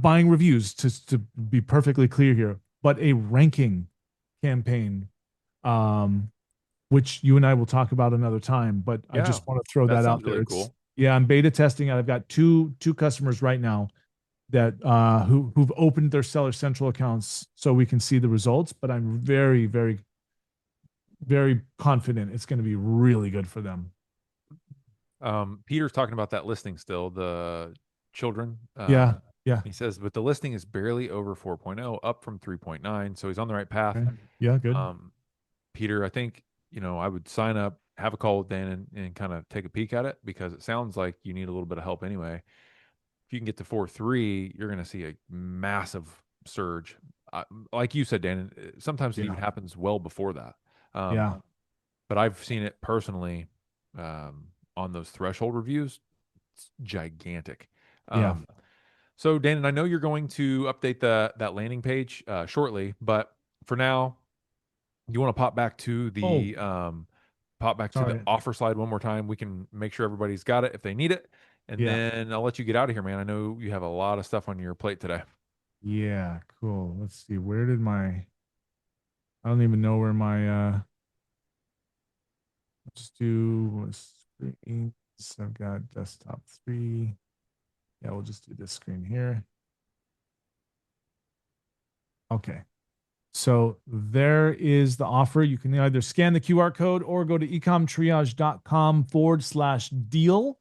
S2: buying reviews to be perfectly clear here, but a ranking campaign, um, which you and I will talk about another time. But I
S1: Yeah.
S2: just want to throw
S1: That
S2: that
S1: sounds
S2: out there.
S1: really
S2: It's
S1: cool.
S2: Yeah, I'm beta testing. I've got two customers right now that who've opened their Seller Central accounts so we can see the results. But I'm very, very, very confident it's going to be really good for them.
S1: Peter's talking about that listing still, the children.
S2: Yeah, yeah,
S1: He says, but the listing is barely over 4.0, up from 3.9. So he's on the right path.
S2: okay. Yeah, good.
S1: Um, Peter, I think, I would sign up, have a call with Dan and kind of take a peek at it because it sounds like you need a little bit of help anyway. If you can get to 4.3, you're going to see a massive surge. uh, like you said, Dan, sometimes it even
S2: Yeah.
S1: happens well before that. Um,
S2: Yeah.
S1: but I've seen it personally on those threshold reviews. It's gigantic.
S2: Yeah.
S1: So, Dan, and I know you're going to update that landing page shortly, but for now, you want to
S2: Oh,
S1: pop back to the
S2: sorry.
S1: offer slide one more time. We can make sure everybody's got it if they need it, and
S2: Yeah.
S1: then I'll let you get out of here, man. I know you have a lot of stuff on your plate today.
S2: Yeah. Cool. Let's see. Where did my, I don't even know where my, let's do screens. I've got desktop 3. Yeah, we'll just do this screen here. Okay. So there is the offer. You can either scan the QR code or go to ecomtriage.com/deal.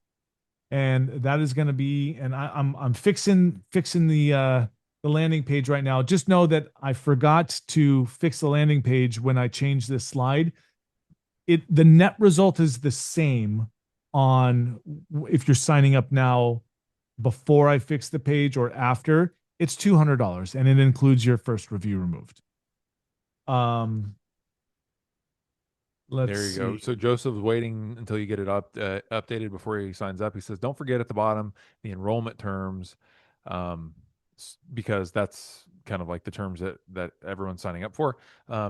S2: And that is going to be, and I'm fixing the landing page right now. Just know that I forgot to fix the landing page when I changed this slide. The net result is the same on if you're signing up now before I fix the page or after. It's $200 and it includes your first review removed. Um, let's
S1: There you go.
S2: see.
S1: So Joseph's waiting until you get it updated before he signs up. He says, "Don't forget at the bottom the enrollment terms, um, because that's kind of like the terms that everyone's signing up for."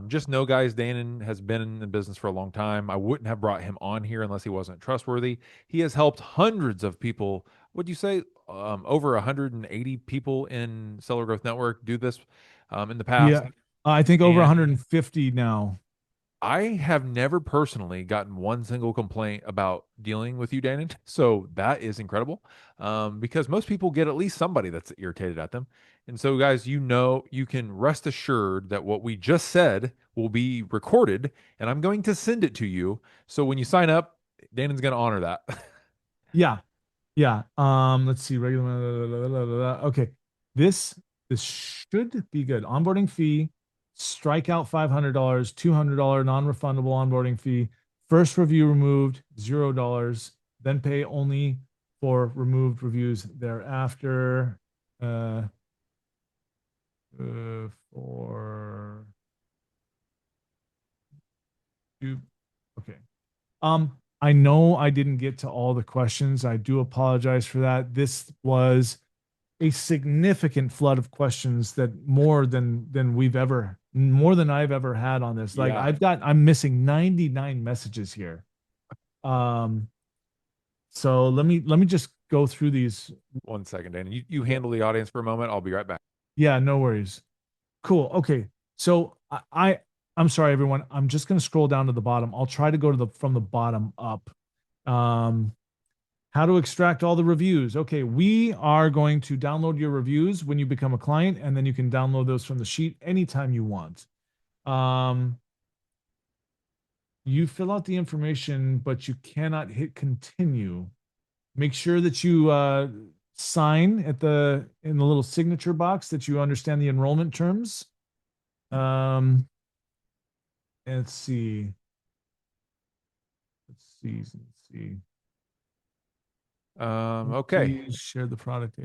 S1: Just know, guys, Danon has been in the business for a long time. I wouldn't have brought him on here unless he wasn't trustworthy. He has helped hundreds of people. Would you say over 180 people in Seller Growth Network do this in the past?
S2: Yeah, I think over
S1: And
S2: 150 now.
S1: I have never personally gotten one single complaint about dealing with you, Danon. So that is incredible, because most people get at least somebody that's irritated at them. And so, guys, you can rest assured that what we just said will be recorded, and I'm going to send it to you. So when you sign up, Danon's going to honor that.
S2: Yeah, yeah. Let's see. Regular. Okay, this this should be good. Onboarding fee, strikeout $500, $200 non-refundable onboarding fee. First review removed, $0. Then pay only for removed reviews thereafter. Uh, for you. Okay. I know I didn't get to all the questions. I do apologize for that. This was a significant flood of questions that more than I've ever had on this. Like
S1: Yeah.
S2: I'm missing 99 messages here. Um, so let me just go through these.
S1: 1 second, Danon. You
S2: Yeah.
S1: handle the audience for a moment. I'll be right back.
S2: Yeah, no worries. Cool. Okay. So I'm sorry, everyone. I'm just going to scroll down to the bottom. I'll try to go to the from the bottom up. Um, how to extract all the reviews. Okay, we are going to download your reviews when you become a client, and then you can download those from the sheet anytime you want. Um, you fill out the information, but you cannot hit continue. Make sure that you sign at the in the little signature box that you understand the enrollment terms. Um, let's see. Let's see.
S1: Okay.
S2: Please share the product.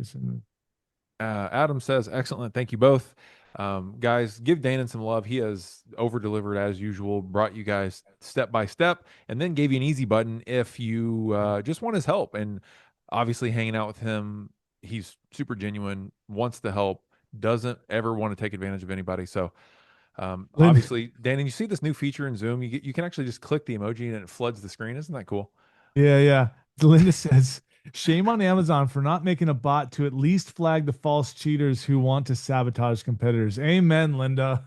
S1: Adam says, excellent. Thank you both. Guys, give Danon some love. He has over delivered as usual, brought you guys step by step, and then gave you an easy button if you just want his help. And obviously, hanging out with him, he's super genuine, wants to help, doesn't ever want to take advantage of anybody. So,
S2: Lynn,
S1: obviously, Danon, you see this new feature in Zoom. You can actually just click the emoji and it floods the screen. Isn't that cool?
S2: yeah, yeah. Linda says, shame on Amazon for not making a bot to at least flag the false cheaters who want to sabotage competitors. Amen, Linda.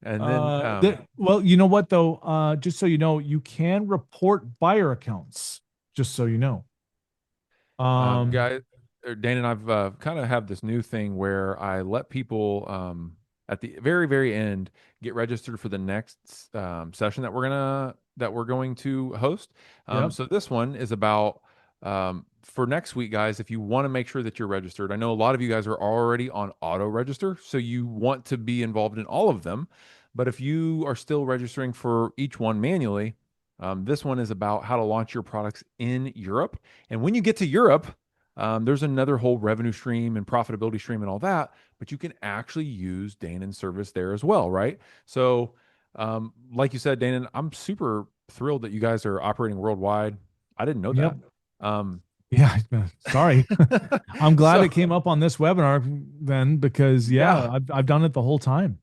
S1: And then,
S2: Well, you know what though? Just so you know, you can report buyer accounts. Just so you know. Um,
S1: guys, Dan and I've kind of have this new thing where I let people at the very, very end get registered for the next session that we're going to host.
S2: yep.
S1: So this one is about for next week, guys. If you want to make sure that you're registered, I know a lot of you guys are already on auto register, so you want to be involved in all of them. But if you are still registering for each one manually, this one is about how to launch your products in Europe. And when you get to Europe, There's another whole revenue stream and profitability stream and all that, but you can actually use Danon service there as well, right? So, like you said, Danon, I'm super thrilled that you guys are operating worldwide. I didn't know
S2: Yep.
S1: that. Um,
S2: Yeah. Sorry. I'm glad
S1: so
S2: it came up on this webinar then because yeah,
S1: yeah.
S2: I've done it the whole time.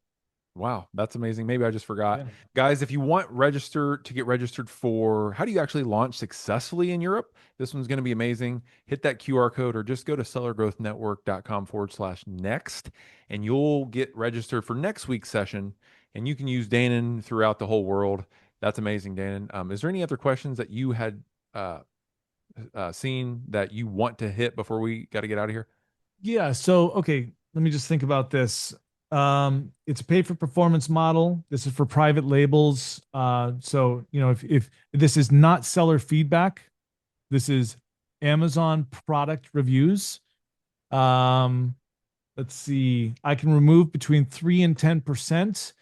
S1: Wow, that's amazing. Maybe I just forgot.
S2: Yeah.
S1: Guys, if you want register to get registered for how do you actually launch successfully in Europe, this one's going to be amazing. Hit that QR code or just go to sellergrowthnetwork.com/next and you'll get registered for next week's session. And you can use Danon throughout the whole world. That's amazing, Danon. Is there any other questions that you had uh, seen that you want to hit before we got to get out of here?
S2: Yeah. So, okay, let me just think about this. It's a pay for performance model. This is for private labels. So, if this is not seller feedback, this is Amazon product reviews. Um, let's see. I can remove between 3 and 10%.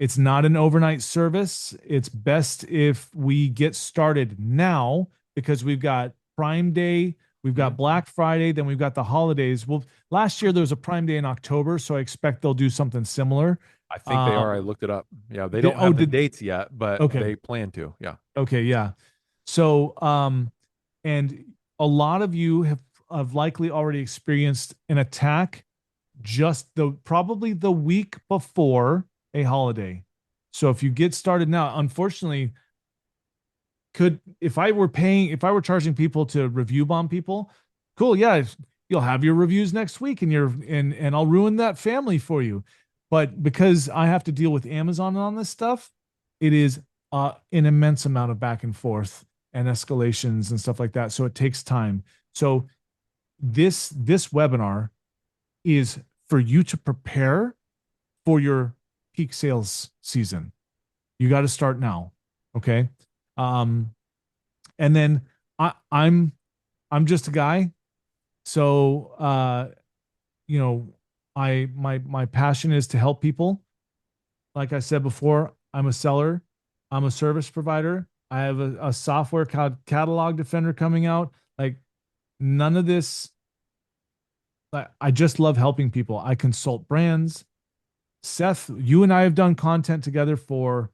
S2: It's not an overnight service. It's best if we get started now because we've got Prime Day, we've got
S1: Mhm.
S2: Black Friday, then we've got the holidays. Well, last year there was a Prime Day in October, so I expect they'll do something similar.
S1: I think they are. I
S2: Um,
S1: looked it up. Yeah, they
S2: did
S1: don't
S2: oh
S1: have the
S2: did
S1: dates yet, but
S2: okay.
S1: they plan to. Yeah.
S2: Okay, yeah. So, and a lot of you have likely already experienced an attack just the probably the week before a holiday. So if you get started now, unfortunately, could if I were charging people to review bomb people, cool, yeah, you'll have your reviews next week and I'll ruin that family for you. But because I have to deal with Amazon on this stuff, it is an immense amount of back and forth and escalations and stuff like that. So it takes time. So this webinar is for you to prepare for your peak sales season. You got to start now. Okay. Um, and then I'm I'm just a guy. So you know, my passion is to help people. Like I said before, I'm a seller, I'm a service provider. I have a software called Catalog Defender coming out. Like none of this, I just love helping people. I consult brands. Seth, you and I have done content together for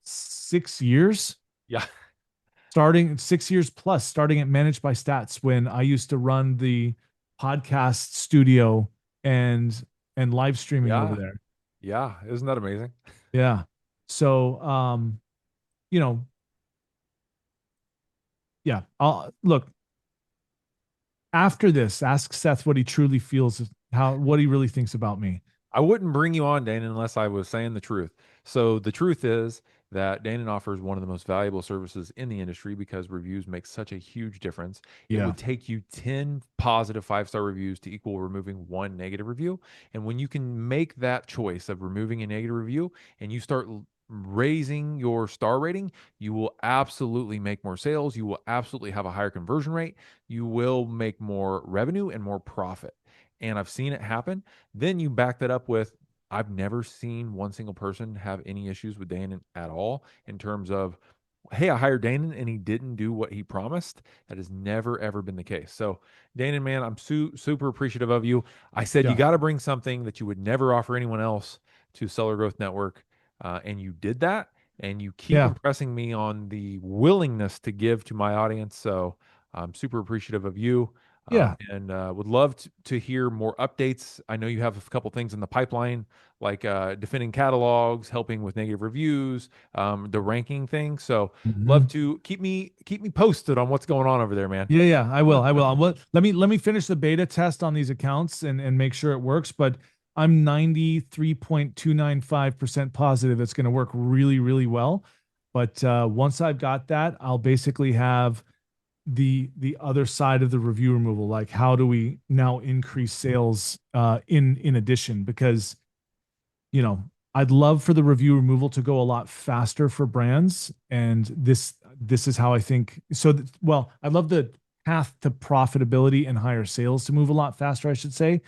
S2: 6 years,
S1: Yeah.
S2: starting 6 years plus, starting at Managed by Stats when I used to run the podcast studio and live streaming over
S1: Yeah.
S2: there.
S1: Yeah. Isn't that amazing?
S2: Yeah. So you know, yeah. I'll look after this, ask Seth what he truly feels, how what he really thinks about me.
S1: I wouldn't bring you on, Dane, unless I was saying the truth. So the truth is that Danon offers one of the most valuable services in the industry because reviews make such a huge difference. It
S2: Yeah.
S1: would take you 10 positive 5-star reviews to equal removing one negative review. And when you can make that choice of removing a negative review and you start raising your star rating, you will absolutely make more sales. You will absolutely have a higher conversion rate. You will make more revenue and more profit. And I've seen it happen. Then you back that up with I've never seen one single person have any issues with Danon at all in terms of, hey, I hired Danon and he didn't do what he promised. That has never, ever been the case. So, Danon, man, I'm super appreciative of you. I said you
S2: Yeah.
S1: got to bring something that you would never offer anyone else to Seller Growth Network. And you did that. And you keep
S2: Yeah.
S1: impressing me on the willingness to give to my audience. So, I'm super appreciative of you.
S2: Yeah.
S1: And would love to hear more updates. I know you have a couple things in the pipeline, like defending catalogs, helping with negative reviews, the ranking thing. So love
S2: Mhm.
S1: to keep me posted on what's going on over there, man.
S2: Yeah, yeah, I will. I will. Well, let me finish the beta test on these accounts and make sure it works. But I'm 93.295% positive it's going to work really, really well. But once I've got that, I'll basically have the other side of the review removal. Like, how do we now increase sales in addition? Because you know, I'd love for the review removal to go a lot faster for brands, and this is how I think. So, well, I love the path to profitability and higher sales to move a lot faster, I should say.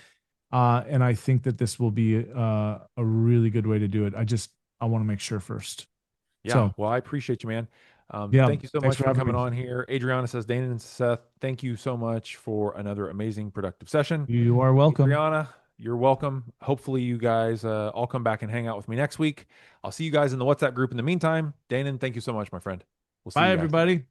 S2: And I think that this will be a really good way to do it. I want to make sure first.
S1: Yeah,
S2: So,
S1: well, I appreciate you, man.
S2: Yeah.
S1: Thank you so
S2: Thanks
S1: much
S2: for
S1: for
S2: having
S1: coming
S2: me.
S1: on here. Adriana says, Dana and Seth, thank you so much for another amazing, productive session.
S2: You are welcome.
S1: Adriana, you're welcome. Hopefully, you guys all come back and hang out with me next week. I'll see you guys in the WhatsApp group in the meantime. Danon, thank you so much, my friend. We'll see
S2: Bye,
S1: you guys.
S2: everybody.